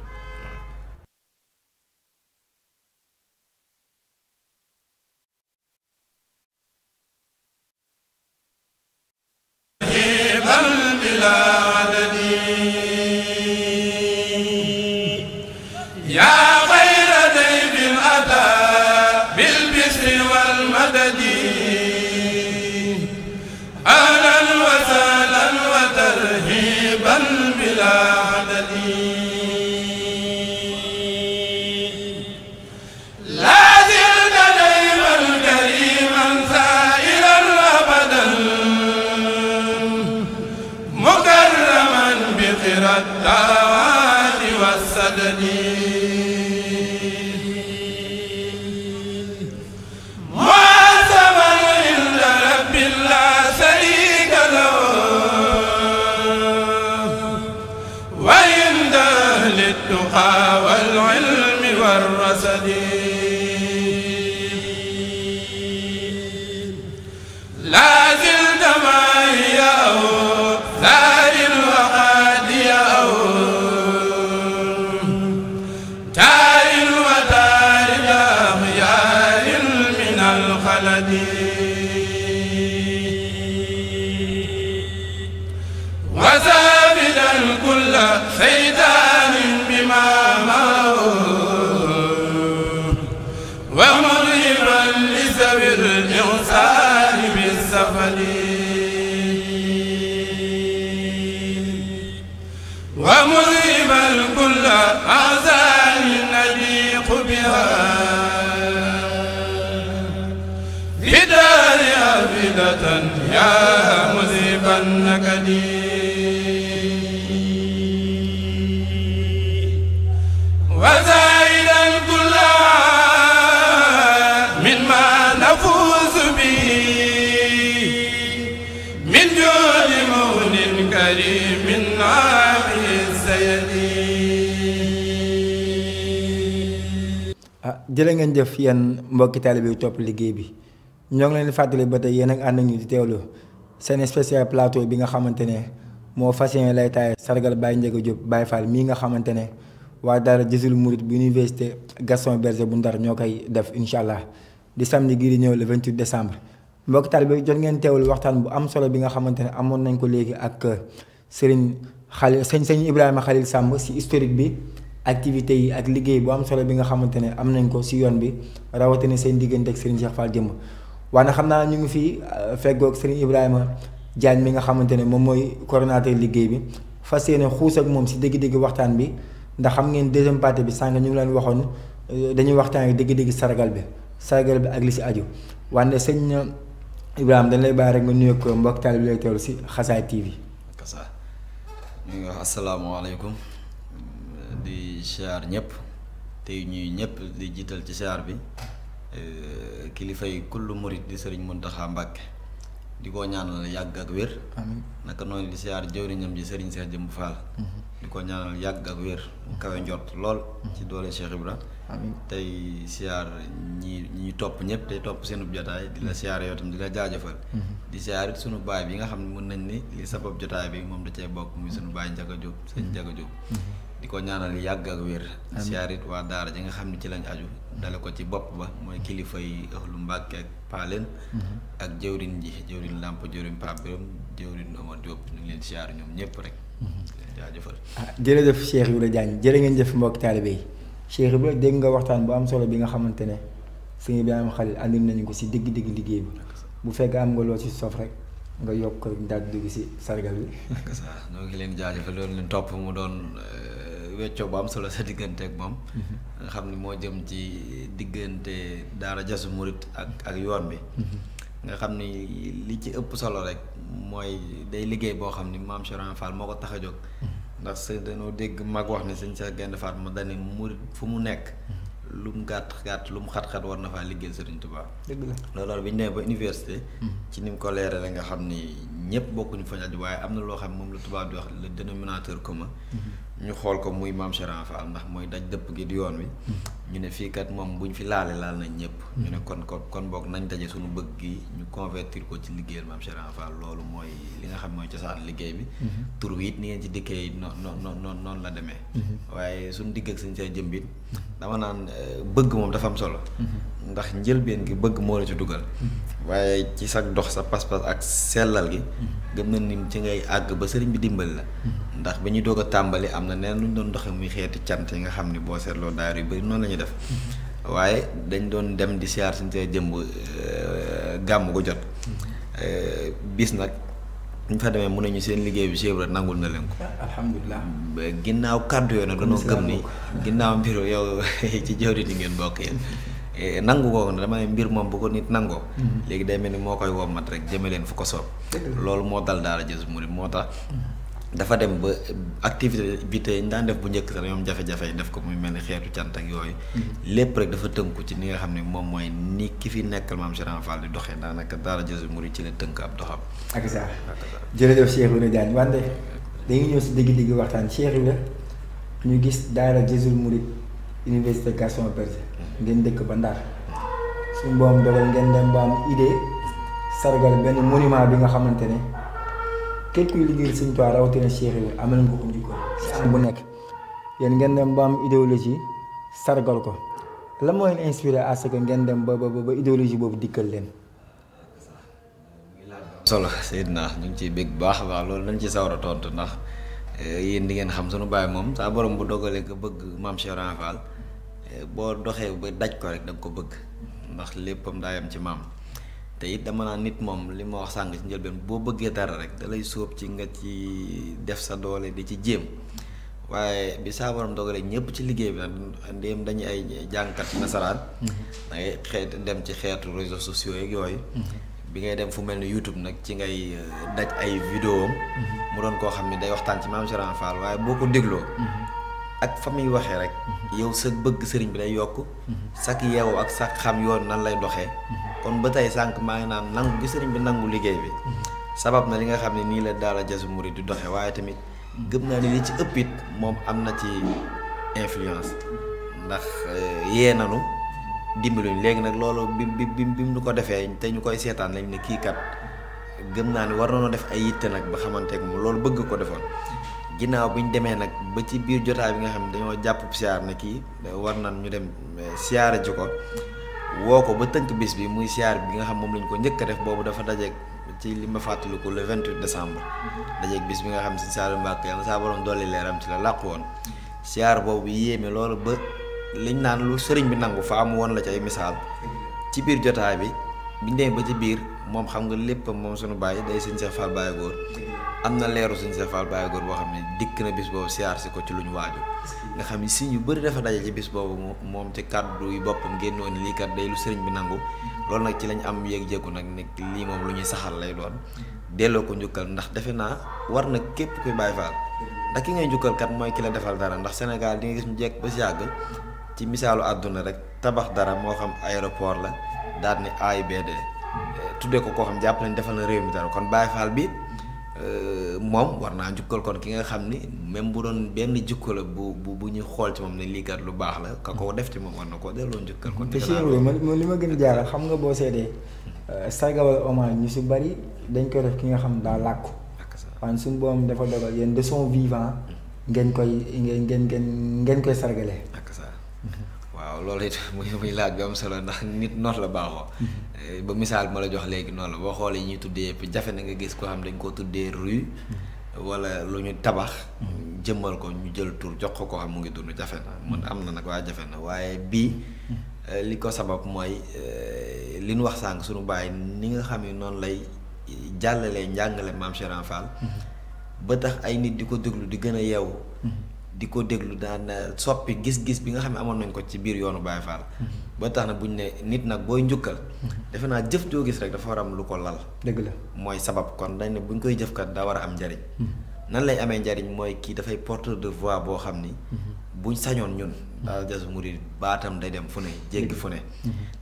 jërë ngeen jëf yéen mbokki taalibe bi topp liggéey bi ñoo ngi leen di fàttali ba tey yéen ak ànd ñu di teewlu seen spécial plateau bi nga xamante ne moo fas yéene lay taay sargal Baye Ndiaga Diop Baye Fall mii nga xamante ne waa daara Jazboul Mouride bu université Gaston Berger bu Ndar ñoo koy def incha allah di samedi gii di ñëw le 28 décembre. mbokki taalibe bi jot ngeen teewlu waxtaan bu am solo bi nga xamante ne amoon nañ ko léegi ak Serigne Khalil sëñ Ibrahima Khalil Samb si historique bi. activités yi ak liggéey bu am solo bi nga xamante ne am nañ ko si yoon bi rawatina seen diggante ak Serigne Cheikh Fall jëmm waaye xam naa ñu ngi fii feggoog Serigne Ibrahima Diagne mi nga xamante ne moom mooy coordonnateur liggéey bi fas yéene xuus ak moom si dégg-dégg waxtaan bi ndax xam ngeen deuxième partie bi sànq ñu ngi leen waxoon dañuy waxtaan ak dégg-dégg sargal bi ak li si aju wante sëñ Ibrahima dañ lay bàyyi rek nga nuyoog ko mbokk taal bi lay teewlu si Xasaay TV. ñu ngi wax asalaamaaleykum. di siyaar ñëpp tey ñuy ñëpp di jiital ci siyaar bi kilifay kullu murit di sëriñ Muntaxa Mbàkke di ko ñaanal yàgg ak wér. amiin naka noonu di siyaar jëwriñam ji sëriñ Cheikh Jëmb Fall. di ko ñaanal yàgg ak wér kawe njort lool ci doole Cheikh Ibra. amiin tey siyaar ñi topp ñëpp tey topp seenub jotaay di la siyaar yow tam di la jaajëfal. di siyaar it sunu baay bi nga xam ne mën nañ ni li sabab jotaay bi moom da cee bokk muy sunu baay Ndiaga Diop sëñ Ndiaga Diop. di ko ñaanal yàgg ak wér. siyaarit waa daara ji nga xam ne ci lañ aju. dale ko ci bopp ba mooy kilifa yi ëxlu Mbàkke ak Paaleen. ak jëwrin Làmp jëwrin Pape Biram jëwrin Omar Diop ñu ngi leen siyaar ñoom ñëpp rek. jaajëfal. jërëjëf Cheikh Ibrahima Diagne jërë ngeen jëf mbokk taalibe yi Cheikh Ibrahima dégg nga waxtaan bu am solo bi nga xamante ne sëñ Ibrahima Khalil andil nañu ko si digg-digg liggéey bi bu fekkee am nga loo si sof rek. nga yokk ko daal di dugg si sargal bi. ak saa ñoo ngi leen jaajëfal loolu leen topp mu doon weccoo bu am solo sa diggante ak moom. nga xam ni moo jëm ci diggante daara Jazboul Mouride ak yoon bi. nga xam ni li ci ëpp solo rek mooy day liggéey boo xam ni maam Cheikh Fall moo ko tax a jóg. ndax sëñ dañoo dégg mag wax ne sëñ Cheikh Gaïndé Fatma dani murid fu mu nekk. lu mu gàtt lu mu xat-xat war na faa liggéeyal Serigne Touba. dëgg la loolu bi ñu demee ba université. ci ni mu ko leerale nga xam ni ñëpp bokkuñu fa aju waaye am na loo xam moom la tubaab di wax le dénominateur commun. ñu xool ko muy maam Cheikh Fall ndax mooy daj dëpp gi di yoon wi. ñu ne fii kat moom buñ fi laal nañ ñëpp. ñu ne kon boog nañ daje suñu bëgg gi ñu convertir ko ci liggéeyal maam Cheikh Fall loolu mooy li nga xam mooy cosaan liggéey bi. tur wi it ni ngeen ci dikkee noonu la demee. waaye suñu digg ak suñu see jëmbit dama naan bëgg moom dafa am solo. ndax njëlbeen gi bëgg moo la ci dugal. waaye ci sa dox sa pas-pas ak sellal gi. gëm na ni ci ngay àgg ba sëriñ bi dimbali la. ndax ba ñuy doog a tàmbali am na neen lu ñu doon doxee muy xeeti cant yi nga xam ni boo seetloo daara yu bari noonu la ñuy def. waaye dañ doon dem di siyaar suñu see jëmb gàmm ko jot. bis nag ñu fa demee mun nañu seen liggéey bi Cheikh Ibra nangul na leen ko. alhamdulilah. ginnaaw kàddu yooyu nag dañoo gëm ni ginnaaw mbiru yow ci jawriñ yi ngeen bokk yéen. nangu ko dama ne mbir moom bu ko nit nangoo. léegi day mel ni moo koy wommat rek jëme leen fu ko soob. loolu moo dal daara Jazboul Mouride moo tax. dafa dem ba activité bi tey ñu daan def bu njëkk sax ñoom jafe-jafe def ko muy mel ni xeetu cant ak yooyu. lépp rek dafa tënku ci ni nga xam ne moom mooy ni ki fi nekkal maam Cheikh Fall di doxee daanaka daara Jazboul Mouride ci la tënk ab doxam. ak saa jërëjëf Cheikh Ibrahima Diagne wante dañuy ñëw si dégg-dégg waxtaan Cheikh Ibrahima ñu gis daara Jazboul Mouride université Gaston Berger ngeen dëkk ba Ndar suñu mboom dogal ngeen dem ba am idée sargal benn monument bi nga xamante ne. képp kuy liggéeyal Sëñ Tuubaa rawatina Cheikh Ibrahima am nañ ko ko njukkal si am bu nekk yéen ngeen dem ba am idéologie sargal ko la moo leen inspiré à ce que ngeen dem ba idéologie boobu dikkal leen. solo Seydina ñu ngi ciy bég bu baax a baax loolu dañ ci sawar a tontu ndax yéen di ngeen xam sunu baay moom saa borom bu dogalee nga bëgg maam Cheikh Fall boo doxee ba daj ko rek da nga ko bëgg ndax léppam daa yam ci maam. te it dama naan nit moom li ma wax sàng ci njëlbeen boo bëggee dara rek da lay sóob ci nga ci def sa doole di ci jéem waaye bi saa borom dogalee ñëpp ci liggéey bi nag ndéem dañu ay jàngkat nasaraan. da ngay dem ci xeetu réseaux sociaux yeeg yooyu. bi ngay dem fu mel ni YouTube nag ci ngay daj ay vidéo mu doon koo xam ne day waxtaan ci maam Cheikh Fall waaye boo ko dégloo. ak fa muy waxee rek. yow sa bëgg sëriñ bi day yokk. sak yeewu ak sak xam yoon nan lay doxee. kon ba tey sànq maa ngi naan nangu gi sëriñ bi nangu liggéey bi sabab na li nga xam ne nii la daara Jazboul Mouride di doxe waaye tamit gëm naa ni li ci ëpp it moom am na ci influence ndax yee nanu dimbaluñ léegi nag loolu bi mu ko defee te ñu koy seetaan lañ ne kii kat gëm naa ni war nañoo def ay yitte nag ba xamanteek moom loolu bëgg ko defoon ginnaaw bi ñu demee nag ba ci biir jotaay bi nga xam ne dañoo jàpp siyaar ne kii war nañ ñu dem siyaare ji ko woo ko ba tënk bis bi muy siyaar bi nga xam moom lañ ko njëkk a def boobu dafa dajeeg ci li ma fàttaliku le 28 décembre dajeeg bis bi nga xam ne si Saliou Mbacké yàlla saa borom dolli leeram ci la làqu woon siyaar boobu yéeme loolu ba liñ naan lu sëriñ bi nangu fa am woon la ci ay misaal ci biir jotaay bi biñ demee ba ci biir moom xam nga lépp moom suñu bàyyi day sëñ Cheikh Fall Baye Góor am na leeru sëñ Cheikh Fall Baye Góor boo xam ne dikk na bis boobu siyaar si ko ci lu ñu waaju nga xam ni si yu bëri dafa daje ci bis boobu moom ci kàddu yu boppam génnoon ni lii kat day lu sëriñ bi nangu loolu nag ci lañ am yéeg-jéegu nag ne lii moom lu ñuy saxal lay doon delloo ko njukkal ndax defe naa war na képp kuy Baye Fall ndax ki ngay njukkal kat mooy ki la defal dara ndax Sénégal di nga gis ñu jekk ba si yàgg ci misaalu àdduna rek tabax dara moo xam aéroport la daal ni AIBD tuddee ko koo xam jàpp nañ defal na réew mi dara kon Baye Fall bi moom war naa njukkal kon ki nga xam ni même bu doon benn jukko la bu ñu xool ci moom ne lii kat lu baax la ka ko def ci moom war na koo delloo njukkal kon te Cheikh li ma gën a jaaral xam nga boo seetee sargawal hommage ñu si bari dañ koy def ki nga xam daa làkku waaye suñu boom dafa dogal yéen de son vivant ngeen koy sargalee ak ça waaw loolu it muy laaj bi am solo ndax nit noonu la baaxoo ba misaal ma la jox léegi noonu la boo xoolee ñuy tuddee yëpp jafe na nga gis koo xam dañ koo tuddee rue wala lu ñu tabax jëmmal ko ñu jël tur jox ko koo xam mu ngi dund jafe na mun am na nag waaye jafe na waaye bii li ko sabab mooy li ñu wax sànq suñu bàyyi ni nga xam ne noonu lay jàllalee njàngale maam Cheikh Ibra Fall ba tax ay nit di ko déglu di gën a yeewu di ko déglu daan soppi gis-gis bi nga xam ne amoon nañ ko ci biir yoonu Baye Fall ba tax na buñ ne nit nag booy njukkal defe naa jëf joo gis rek dafa war a am lu ko lal dëgg la mooy sabab kon dañ ne buñ koy jëfkat daa war a am njariñ nan lay amee njariñ mooy kii dafay porteur de voix boo xam ni buñ sañoon ñun daal Jazboul Mouride baatam day dem fu ne jéggi fu ne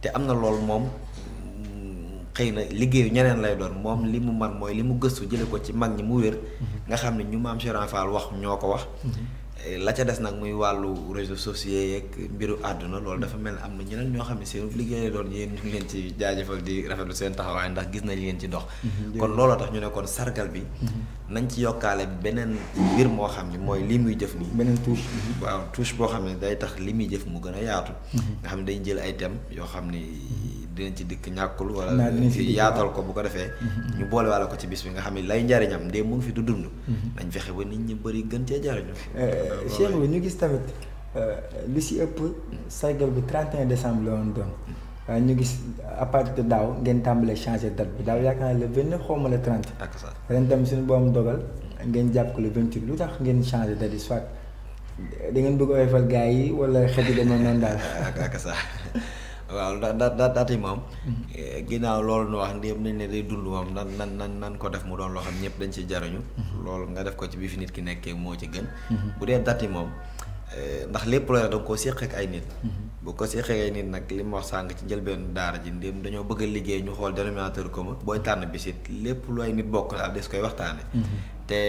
te am na loolu moom xëy na liggéeyu ñeneen lay doon moom li mu man mooy li mu gëstu jële ko ci mag ñi mu wér nga xam ne ñu maam Cheikh Ibra Fall wax ñoo ko wax la ca des nag muy wàllu réseaux sociaux yeeg mbiru àdduna loolu dafa mel ne am na ñeneen ñoo xam ne seen liggéey doon yéen ñu ngi leen ci jaajëfal di rafetlu seen taxawaay ndax gis nañ leen ci dox kon looloo tax ñu ne kon sargal bi nañ ci yokkaale beneen mbir moo xam ne mooy li muy jëf nii beneen touche waaw touche boo xam ne day tax li muy jëf mu gën a yaatu nga xam ne dañ jël ay thèmes yoo xam ni dinañ ci dikk ñàkkul wala yaatal ko bu ko defee ñu boole wàlla ko ci bis bi nga xam ne lay njariñam ndee mu ngi fi du dund nañ fexe ba nit ñi bëri gën cee jariñu Cheikh bi ñu gis tamit li si ëpp sargal bi 31 décembre la woon doon waaye ñu gis à partir de daaw ngeen tàmbalee changé date bi daaw yaakaar naa le 29 xaw ma le 30 ak ça ren tamit suñu boom dogal ngeen jàpp ko le 28 lu tax ngeen changé date yi soit da ngeen bëgg a oyofal gars yi wala xet yi demoon noonu daal ak ça waaw daat yi moom ginnaaw loolu nu wax ndéem nañ ne day dund moom nan ko def mu doon loo xam ñëpp dañ ci jariñu loolu nga def ko ci bi fi nit ki nekkee moo ci gën bu dee dat yi moom ndax lépp looy danga koo séq ak ay nit bu ko séq ak ay nit nag li ma wax sànq ci njëlbeen daara ji ndéem dañoo bëgg a liggéey ñu xool dénominateur commun booy tànn bisit lépp lu ay nit bokk daal des koy waxtaane te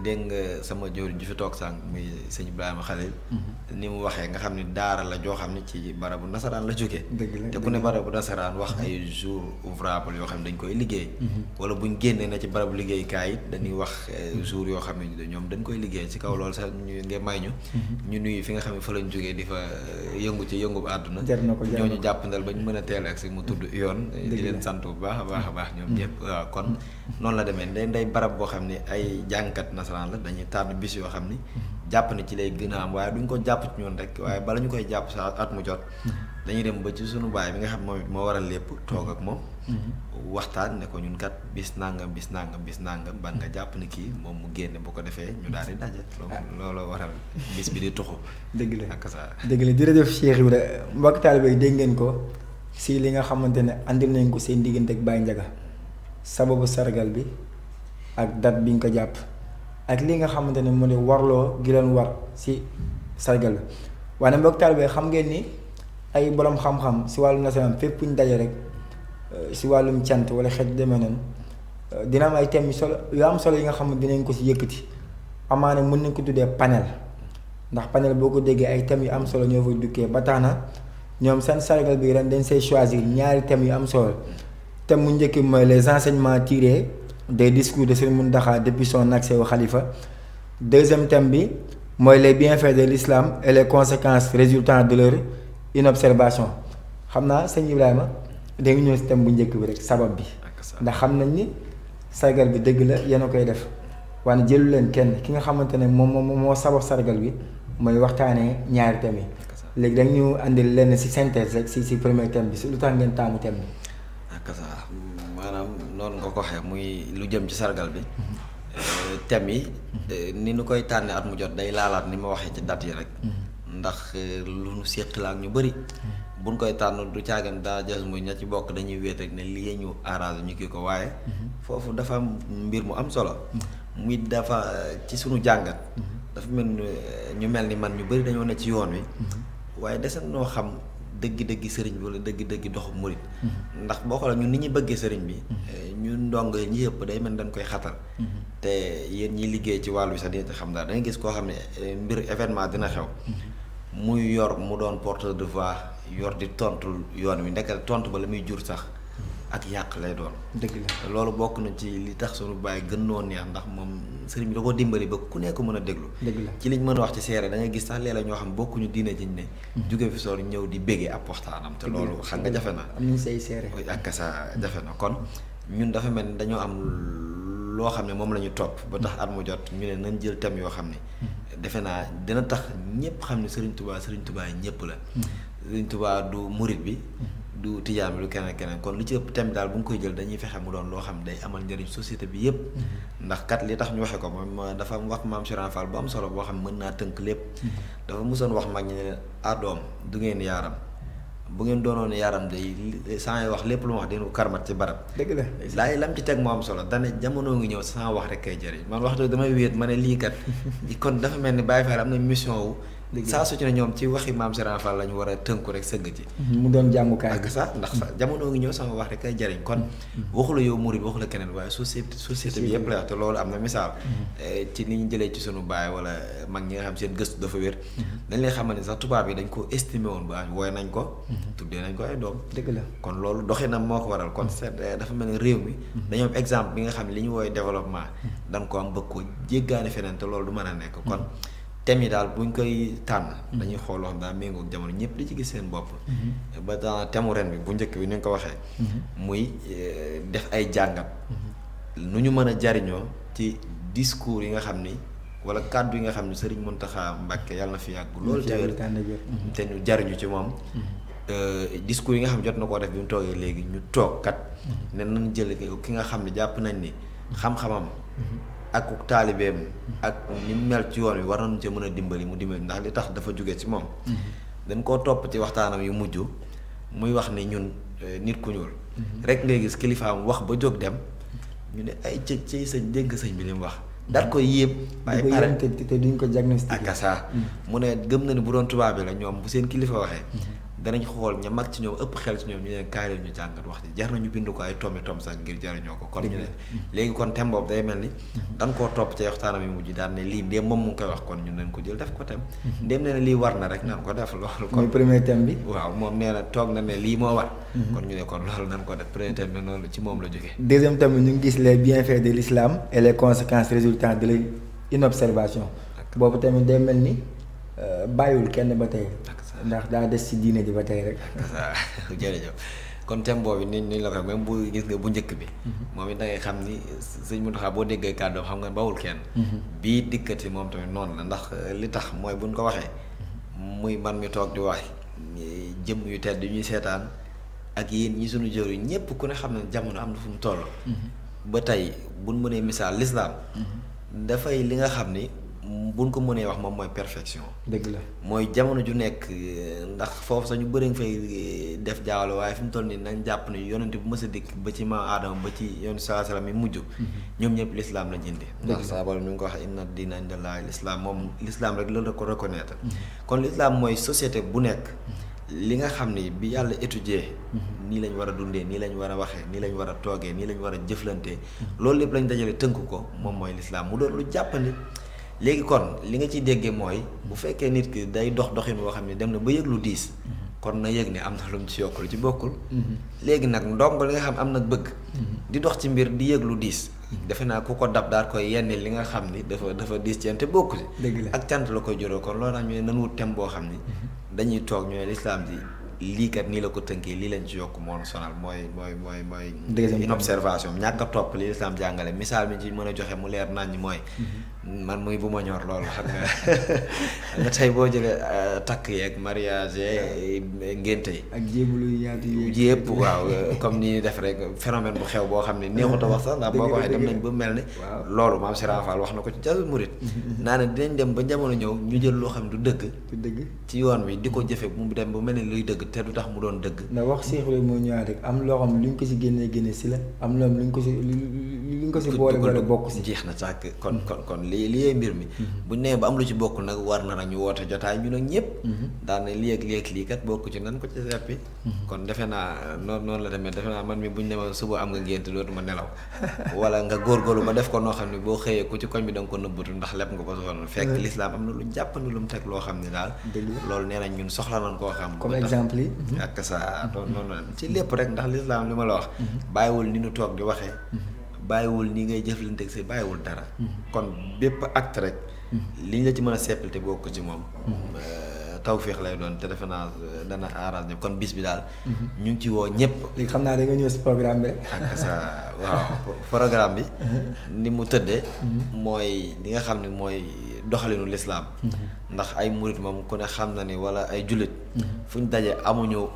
dégg nga sama jëwriñ ju fi toog sànq muy sëñ Ibrahima Khalil ni mu waxee nga xam ni daara la joo xam ne ci barabu nasaraan la jógee te ku ne barabu nasaraan wax ay jours ouvrables yoo xam ne dañ koy liggéey wala buñ génnee na ci barabu liggéeykaay it dañuy wax jours yoo xam ne ñoom dañ koy liggéey ci kaw loolu sax ñu nge may ñu nuyu fi nga xam ne fa lañ jógee di fa yëngu ci yëngu bu àdduna ñooñu jàppandal ba ñu mën a teel ak si mu tudd yoon di leen sant bu baax a baax a baax ñoom ñëpp waaw kon noonu la demee nday barab boo xam ne ay jàngkat nasaraan la dañuy tànn bis yoo xam ni jàpp ne ci lay gën a am waaye duñ ko jàpp ci ñoon rek waaye bala ñu koy jàpp sa at mu jot dañuy dem ba ci sunu baay bi nga xam moom it moo waral lépp toog ak moom waxtaan ne ko ñun kat bis nangam ban nga jàpp ne kii moom mu génne bu ko defee ñu daal di daje loolu waral bis bi di tuxu dëgg la ak ça dëgg la jërëjëf Cheikh Ibra mbokk taalibe yi dégg ngeen ko si li nga xamante ne andil nañ ko seen diggante ak Baye Ndiaga sababu sargal bi ak date bi nga ko jàpp ak li nga xamante ne mu ne warloo gi leen war si sargal bi waaye mbokk taalibe xam ngeen ni ay borom xam-xam si wàllu nasaraan fépp ñu daje rek si wàllum cant wala xeet demee noonu dina am ay thèmes yu am solo yi nga xam ne dinañ ko si yëkkati amaana mën nañ ko tuddee panel ndax panel boo ko déggee ay thèmes yu am solo ñoo fa dukkee ba tax na ñoom seen sargal bi ren dañ say choisir ñaari thèmes yu am solo thème mu njëkk mooy les enseignements tirés des discours de Serigne Mountakha depuis son accès au khalifa. Deuxième thème bi mooy les bienfaits de l'islam et les conséquences résultant de leur inobservation. xam naa sëñ Ibrahima da nga ñëw si thème bu njëkk bi rek sabab bi ndax xam nañ ni sargal bi dëgg la yéen a koy def waaye jëlu leen kenn ki nga xamante ne moo sabab sargal bi mooy waxtaanee ñaari thèmes yi léegi dañ ñu andil lenn si synthèse rek si premier thème bi si lu tax ngeen taamu thème bi. maanaam noonu nga ko waxee muy lu jëm ci sargal bi thème yi ni nu koy tànnee at mu jot day laalaat ni ma waxee ci date yi rek ndax lu nu séq la ak ñu bëri buñ koy tànn du caagan daa jas muy ña ci bokk dañuy wéet rek ne lii ñu arrangé ñu kii ko waaye foofu dafa am mbir mu am solo muy dafa ci sunu jàngat dafa mel ñu mel ni man ñu bëri dañoo ne ci yoon wi waaye dese noo xam dëgg-dëgg sëriñ bi wala dëgg-dëgg doxu murit ndax boo xoolee ñun ni ñuy bëggee sëriñ bi ñun ndong ñi yëpp day mel dañ koy xatal te yéen ñi liggéey ci wàllu bi sax dina xam daal da nga gis koo xam ne mbir événement dina xew muy yor mu doon porteur de voix yor di tontu yoon wi ndekal tontu ba la muy jur sax ak yàq lay doon. dëgg la loolu bokk na ci li tax sunu baay gën noo neex ndax moom sëriñ bi da koo dimbali ba ku nekk mën a déglu. dëgg la ci liñ mën a wax ci seere da nga gis sax léeg-léeg ñoo xam bokkuñu diine jiñ ne. jóge fi soor ñëw di béggee ab waxtaanam. te loolu xam nga jafe na. am nañu say seere. ak sa jafe na kon ñun dafa mel ni dañoo am loo xam ne moom la ñu topp ba tax at mu jot ñu ne nañ jël thème yoo xam ne. defe naa dina tax ñëpp xam ne Serigne Touba yi ñëpp la. Serigne Touba du murit bi. du tijaan bi du keneen kon lu ci ëpp thème daal bu nga koy jël dañuy fexe mu doon loo xam day amal njëriñ société bi yëpp. ndax kat li tax ñu waxe ko moom dafa wax maam Cheikh Fall bu am solo boo xam mën naa tënk lépp. dafa musoon wax mag ñi ne doom du ngeen yaaram bu ngeen doonoon yaaram day saa wax lépp lu ma wax dina ko karmat ci barab. dëgg la laay lam ci teg moo am solo dane jamono ngi ñëw saa wax rek kay jëriñ man waxtu damay wéet ma ne lii kat kon dafa mel ni Baye Fall am na mission wu. saa su ci ne ñoom ci waxi maam Serigne Fall la ñu war a tënku rek sëgg ci. mu doon jàngukaay ak sax ndax jamono ngi ñëw sama wax rek kay jariñ kon. waxu la yow murid waxu la keneen waaye société bi yëpp la wax te loolu am na misaal. ci li ñu jëlee ci sunu baay wala mag ñi nga xam seen gëstu dafa wér. dañ lay xamal ni sax tubaab yi dañ ko estimé woon ba wooy nañ ko. tuddee nañ ko ay doom. dëgg la kon loolu doxinam moo ko waral kon seet dafa mel ni réew mi. dañoo am exemple bi nga xam ne li ñu wooy développement. dañ ko am bëgg ko jéggaane feneen te loolu du mën a nekk kon. thème yi daal buñ koy tànn dañuy xool loo xam daal méngoog jamono ñëpp di ci gis seen bopp ba dans thème ren bi bu njëkk bi ni nga ko waxee muy def ay jàngat nu ñu mën a jariñoo ci discours yi nga xam ni wala kàddu yi nga xam ni Serigne Mountakha Mbacké yàlla na fi yàgg loolu te wér te ñu jariñu ci moom discours yi nga xam jot na koo def bi mu toogee léegi ñu toog kat ne nañ jël ki nga xam ne jàpp nañ ni xam-xamam ak taalibeem ak ni mu mel ci yoon wi war nañu ci mën a dimbali mu dimbali ndax li tax dafa jóge ci moom dañ koo topp ci waxtaanam yu mujj muy wax ni ñun nit ku ñuul rek ngay gis kilifaam wax ba jóg dem ñu ne ay ci sëñ dégg sëñ bi li mu wax daal koy yéeb waaye pare te duñ ko diagnostiqué ak saa mu ne gëm na ni bu doon tubaab bi la ñoom bu seen kilifa waxee danañ xool ña mag ci ñoom ëpp xel ci ñoom ñu ne kaay leen ñu jàngat wax ji jar nañu bind ko ay tom sax ngir jariñoo ko kon ñu ne léegi kon thème boobu day mel ni dañ koo topp ci waxtaanam yi mujj daan ne lii ndéem moom mu ngi koy wax kon ñun nañ ko jël def ko thème ndéem nee na lii war na rek nan ko def loolu kon mooy premier thème bi waaw moom nee na toog na ne lii moo war kon ñu ne kon loolu nan ko def premier thème bi noonu ci moom la jógee deuxième thème bi ñu ngi gis les bienfaits de l'islam et les conséquences résultant de l'inobservation boobu tamit day mel ni bàyyiwul kenn ba tey ndax daa des ci diine ji ba tey rek. jërëjëf kon thème boobu ni la ko même bu gis nga bu njëkk bi. moom it da ngay xam ni sëñ Mountakha boo déggee kàddoom xam nga bawul kenn. bii dikkati moom tamit noonu la ndax li tax mooy buñ ko waxee muy man mi toog di wax jëm yu tedd ñuy seetaan ak yéen ñi suñu jëw yi ñëpp ku ne xam ne jamono am na fu mu toll. ba tey buñ mënee misaal l'islam dafay li nga xam ni. buñ ko mënee wax moom mooy perfection. dëgg la mooy jamono ju nekk ndax foofu sax ñu bëri nga fay def jaawalo waaye fi mu toll nii nañ jàpp ne yonent bu mës a dikk ba ci maam Aadama ba ci yoon saa salaam yi mujj. ñoom ñëpp l'islam lañ indi. ndax saa borom mi ngi ko wax inna diina indallaahi l'islam moom l'islam rek loolu la ko reconnaître. kon l'islam mooy société bu nekk. li nga xam ni bi yàlla étudier. nii lañ war a dundee nii lañ war a waxee nii lañ war a toogee nii lañ war a jëflantee. loolu lépp lañ dajale tënk ko moom mooy l'islam mu doon lu jàppandi. léegi kon li nga ciy déggee mooy bu fekkee nit ki day doxin boo xam ne dem na ba yëg lu diis kon na yëg ne am na lu mu ci yokk lu ci bokkul léegi nag ndongo li nga xam am nag bëgg di dox ci mbir di yëg lu diis defe naa ku ko dab daal koy yenni li nga xam ni dafa diis ci yéen te bokku ci ak cant la koy juróo kon loolu tax ñu ne nan wut thème boo xam ni dañuy toog ñu ne lislaam ji lii kat nii la ko tënkee lii lañ ci yokk moo sonal mooy une observation ñàkk a topp li lislaam jàngale misaal mi ci mën a joxe mu leer nañ mooy man muy bu ma ñor loolu xam nga tey boo jëlee takk yeeg mariage ngénte yi ak jébalu yaatu yi yëpp waaw comme ni def rek phénomène bu xew boo xam ne neexut a wax sax ndax boo ko waxee dem nañ ba mel ni loolu maam Serigne Fall wax na ko ci Jazbul Murid naa ne dinañ dem ba jamono ñëw ñu jël loo xam ne du dëgg ci yoon wi di ko jëfe mu dem ba mel ni luy dëgg te du tax mu doon dëgg ndax wax seexule moo ñëwaat rek am loo xam lu ñu ko si génne si la am loo xam lu ñu ko si boole wala bokk si jeex na sàkk kon lii mbir mi buñ nee ba am lu ci bokk nag war na nag ñu woote jotaay ñu nag ñëpp daal ne lii ak lii kat bokk ci nan ko ci seppi kon defe naa noonu la demee defe naa man mi buñ demee suba am nga ngénte dootuma nelaw wala nga góorgóorlu ba def ko noo xam ne boo xëyee ku ci koñ bi da nga ko nëbbatu ndax lépp nga ko soxla fekk lislaam am na lu jàppandi lu mu teg loo xam ne daal loolu nee nañ ñun soxla nañ koo xam comme exemple yi ak ça noonu ci lépp rek ndax lislaam li ma la wax bàyyiwul ni ñu toog di waxee bàyyiwul ni ngay jëflanteeg si bàyyiwul dara kon bépp acte rek liñ la ci mën a seppal te bokk ci moom tawféex lay doon te defe naa dana arrangé kon bis bi daal ñu ngi ci woo ñëpp. léegi xam naa da nga ñëw si programme bi rek. ak sa waaw programme bi ni mu tëddee mooy li nga xam ne mooy doxalinu lislaam ndax ay murit moom ku ne xam na ni wala ay jullit fu ñu daje amuñu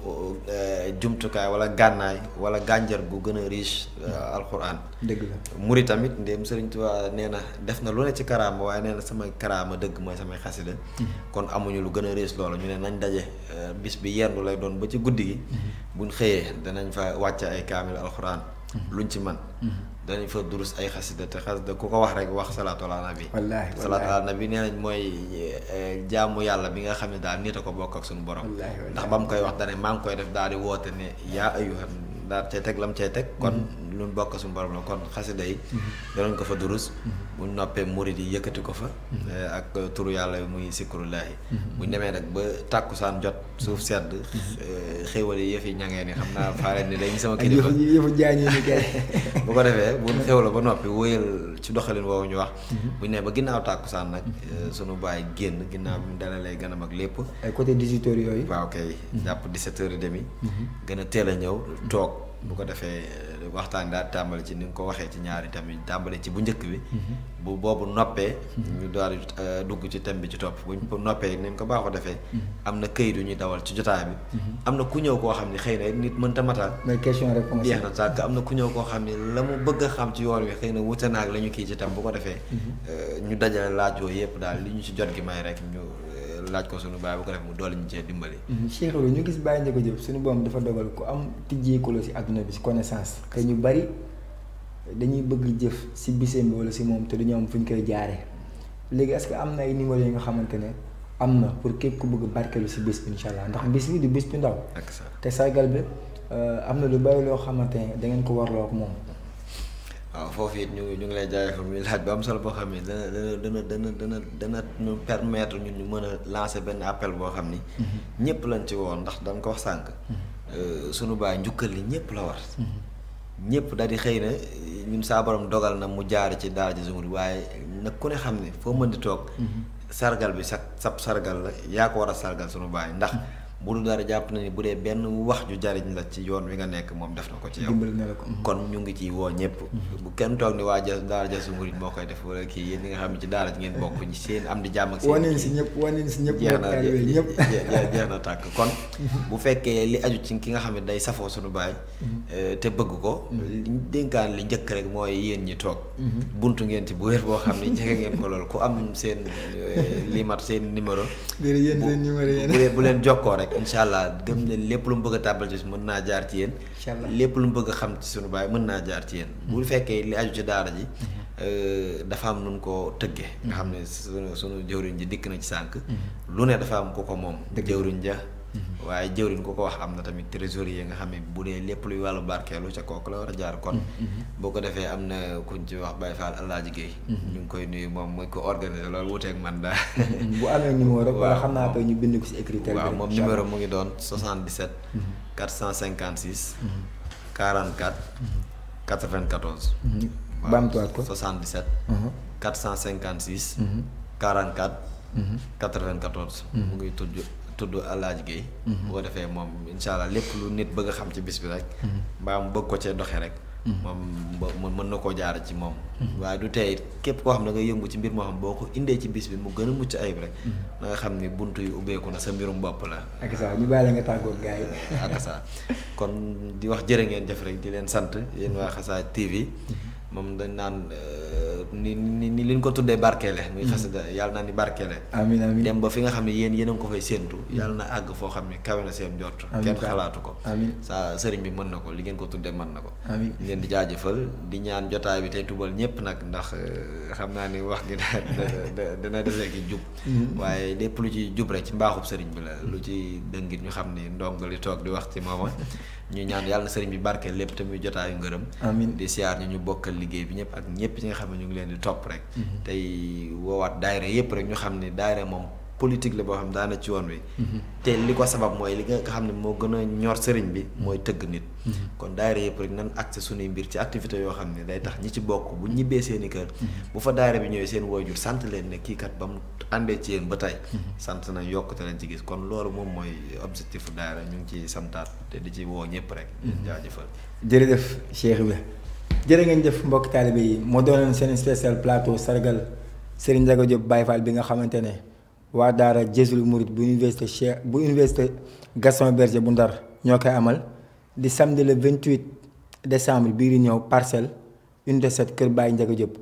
jumtukaay wala gànnaay wala gànjar gu gën a riche alxuraan. dëgg la murit tamit ndéem Sëriñ Tuubaa nee na def na lu ne ci karaama waaye nee na samay karaama dëgg mooy samay xasida kon amuñu lu gën a riche loolu ñu ne nañ daje bis bi yendu lay doon ba ci guddi gi buñ xëyee danañ fa wàcce ay kaamil alxuraan luñ ci man danañ fa durus ay xasida te xasida ku ko wax rek wax salaatu ala nabi wallaahi salaatu ala nabi nee nañ mooy jaamu yàlla bi nga xam ne daal nit a ko bokk ak suñu borom ndax ba mu koy wax dane maa ngi koy def daal di woote ne yaa ayyuhan daal cay teg lam cay teg kon lu bokk suñu borom la kon xasida yi danañ ko fa durus buñ noppee murid yi yëkkati ko fa ak turu yàlla muy sikrullaahi buñ demee nag ba tàkkusaan jot suuf sedd xéwal yi yëf yi ñangee ni xam naa faareen ni léegi sama kilifa yëfu jaañi ni kay bu ko defee buñ xew la ba noppi wóyal ci doxalin woowu ñu wax buñ ne ba ginnaaw tàkkusaan nag sunu baay génn ginnaaw bi mu dalalee gën a mag lépp ay côté 18 heures yooyu waaw kay jàpp 17 heures et demi gën a teel a ñëw toog bu ko defee waxtaan daal tàmbali ci ni nga ko waxee ci ñaari tamit tàmbali ci bu njëkk bi bu boobu noppee ñu daal di dugg ci thème bi ci topp buñ noppee ni nga ko baaxoo defee am na këyit yu ñuy dawal ci jotaay bi am na ku ñëw koo xam ne xëy na nit mënta matal mais question réponse jeex na sàkk am na ku ñëw koo xam ne la mu bëgg a xam ci yoon wi xëy na wute naag la ñu kii ci tam bu ko defee ñu dajale laaj yooyu yëpp daal li ñu ci jot gi may rek ñu laaj ko suñu baay bu ko def mu doole ñu cee dimbali. Cheikh Lo ñu gis Baye Ndiaga Diop suñu boom dafa dogal ku am tijjeeku la si àdduna bi si connaissance te ñu bari dañuy bëgg jëf si biseem bi wala si moom te duñu am fu ñu koy jaaree léegi est-ce que am na ay numéro yi nga xamante ne am na pour képp ku bëgg barkeelu si bis bi incha allah ndax bis bi du bis bi ndaw. te sargal bi am na lu bari loo xamante ne da ngeen ko warloo ak moom. waaw foofu it ñu ngi lay jaayee muy laaj bu am solo boo xam ne dana ñu permettre ñun ñu mën a lancer benn appel boo xam ni. ñëpp lañ ci woon ndax dañ ko wax sànq. sunu baay njukkal li ñëpp la war. ñëpp daal di xëy na ñun saa borom dogal na mu jaar ci daara ji Zumuri waaye nag ku ne xam ne foo mën di toog. sargal bi sab sargal la yaa ko war a sargal sunu baay ndax. bu dul dara jàpp na ni bu dee benn wax ju jariñ la ci yoon wi nga nekk moom def na ko ci yow kon ñu ngi ci woo ñëpp bu kenn toog ni waa daara Jazbul Murid moo koy def wala kii yéen ñi nga xam ne ci daara ji ngeen bokk ñi seen am di jàmm ak seen waneen si ñëpp jeex na tàkk kon bu fekkee li aju ci ki nga xam ne day safoo suñu baay te bëgg ko dénkaan li njëkk rek mooy yéen ñi toog buntu ngeen ci bu wér boo xam ne jege ngeen ko loolu ku am seen limat seen numéro bu leen jokkoo rek incha allah gëm ne lépp lu mu bëgg a tàbbal ci mën naa jaar ci yéen lépp lu mu bëgg a xam ci sunu baay mën naa jaar ci yéen bu fekkee li aju ci daara ji dafa am nun ko tëggee nga xam ne sunu jëwriñ ji dikk na ci sànq lu ne dafa am ku ko moom jëwriñ ja waaye jëwriñ ku ko wax am na tamit trésorier nga xam ne bu dee lépp luy wàllu barkeelu ca kooku la war a jaar kon boo ko defee am na kuñ ci wax Baye Fall Alaaji Guèye ñu ngi koy nuyu moom mooy ko organiser loolu wuteeg man daal bu amee numéro wala xam naa ko ñu bind ko ci écriture bi waaw moom numéro mu ngi doon 77 456 44 94 baamtuwaat ko 77 456 44 94 mu ngi tudd Alaaji Guèye bu ko defee moom incha allah lépp lu nit bëgg a xam ci bis bi rek mbaa mu bëgg ko cee doxee rek moom mën na koo jaar ci moom waaye du tey képp koo xam ne nga yëngu ci mbir moo xam boo ko indee ci bis bi mu gën a mucc ayib rek na nga xam ni bunt yu ubbeeku na sa mbirum bopp la ak saa ñu bàyyi la nga tàggoog gars yi ak saa kon di wax jërë ngeen jëf rek di leen sant yéen waa Xasaayid TV moom dañ naan ni liñ ko tuddee barkeele muy xasida yàlla na ni barkeele amiin amiin dem ba fi nga xam ne yéen a ngi ko fay séentu yàlla na àgg foo xam ne kawe na seen jot kenn xalaatu ko amiin sa sëriñ bi mën na ko li ngeen ko tuddee mën na ko amiin leen di jaajëfal di ñaan jotaay bi tey tubal ñëpp nag ndax xam naa ni wax gi dina desee ki jub waaye lépp lu ci jub rek ci mbaaxub sëriñ bi la lu ci dëngit ñu xam ni ndong li toog di wax ci mooma ñu ñaan yàlla na sëriñ bi barkeel lépp te muy jotaayu ngërëm amiin di siyaar ñu bokkal liggéey bi ñëpp ak ñëpp ñi nga xam ne ñu ngi leen di topp rek tey woowaat daayira yëpp rek ñu xam ne daayira moom politique la boo xam daana ci yoon wi te li ko sabab mooy li nga xam ne moo gën a ñor sëriñ bi mooy tëgg nit kon daayira yëpp rek nan accès suñuy mbir ci activité yoo xam ne day tax ñi ci bokk bu ñibbee seeni kër bu fa daayira bi ñëwee seen waajur sant leen ne kii kat ba mu àndee ci yéen ba tey sant na yokkute lañ ci gis kon loolu moom mooy objectif daayira ñu ngi ci santaat te di ci woo ñëpp rek jaajëfal jërëjëf Cheikh bi jërë ngeen jëf mbokk taalibe yi moo doonoon seen spécial plateau sargal Serigne Ndiaga Diop Baye Fall bi nga xamante ne waa daara Jazboul Mouride bu université Gaston Berger bu Ndar ñoo koy amal di samedi le 28 décembre bii di ñëw parcelle unité 7 kër Baye Ndiaga Diop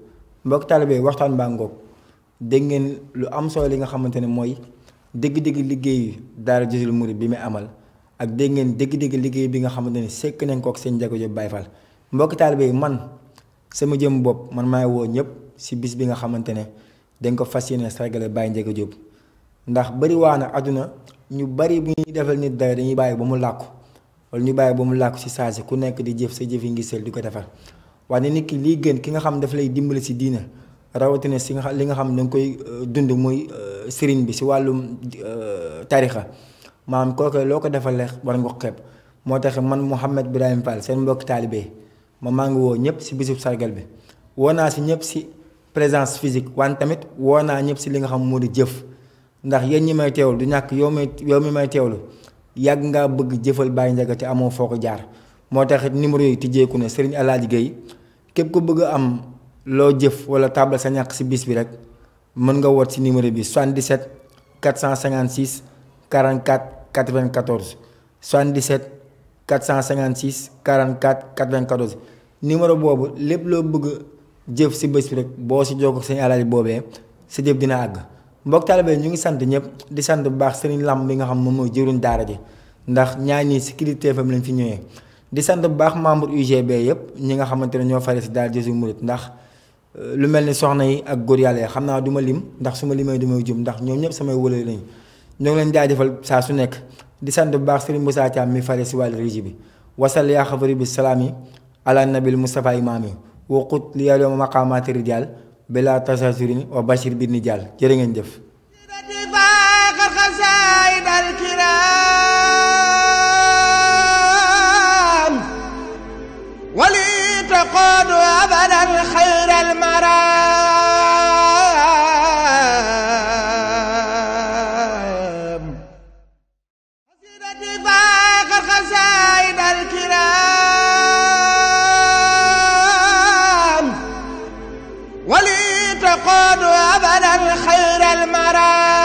mbokk taalibe yi waxtaan baa ngoog dégg ngeen lu am solo li nga xamante ne mooy dégg-dégg liggéeyu daara Jazboul Mouride bi muy amal ak dégg ngeen dégg-dégg liggéey bi nga xamante ne sekk nañ ko ak seen Ndiaga Diop Baye Fall mbokk taalibe yi man sama jëm bopp man maay woo ñëpp si bis bi nga xamante ne dañ ko fas yéene sargale Baye Ndiaga Diop ndax bari waa na àdduna ñu bari bu ñuy defal nit dara dañuy bàyyi ba mu làkku wala ñu bàyyi ba mu làkku si saa si ku nekk di jëf sa jëf yi ngi sel di ko defar waaye nit ki lii gën ki nga xam daf lay dimbali si diina rawatina si nga li nga xam ne danga koy dund muy sëriñ bi si wàllum tarixa maanaam kooku loo ko defal leex war nga ko xeeb moo tax man Mouhamed Birahim Fall seen mbokk taalibe maa ngi woo ñëpp si bisub sargal bi woo naa si ñëpp si présence physique wante tamit woo naa ñëpp si li nga xam moo di jëf ndax yéen ñi may teewlu du ñàkk yow mi may teewlu yàgg ngaa bëgg jëfal Baye Ndiaga te amoo foo ko jaar moo tax numéro yi tijjeeku ne Serigne Alaaji Guèye képp ko bëgg a am loo jëf wala tabal sa ñàkk si bis bi rek mën nga woot si numéro bi 77 456 44 94 77 456 44 94 numéro boobu lépp loo bëgg jëf si bés bi rek boo si jokkoo ak sëñ Alaaji boobee sa jëf dina àgg mbokk taalibe ñu ngi sant ñëpp di sant bu baax Serigne Lamb bi nga xam moom mooy jëruñ daara ji ndax ñaar ñii si Kilifteef FM lañ fi ñëwee di sant bu baax membre UGB yëpp ñi nga xamante ne ñoo fare si daara Jazboul Mouride ndax lu mel ni soxna yi ak góor yàlla yi xam naa du ma lim ndax su ma limee du may jum ndax ñoom ñëpp samay wëlal lañu ñoo ngi leen jaajëfal saa su nekk di sant bu baax Serigne Moussa Thiam mi fare si wàllu régie bi wasal yaa xafari bi salaami ala nabil Moustapha imaami waqut li yàlla maqaamaati rijal bila tasasurin wa bashir bi nijal jërë ngeen jëf wali taqadu abadan xayral maram qasidati faqar xasaid al kiram wali taqadu abadan xayral maram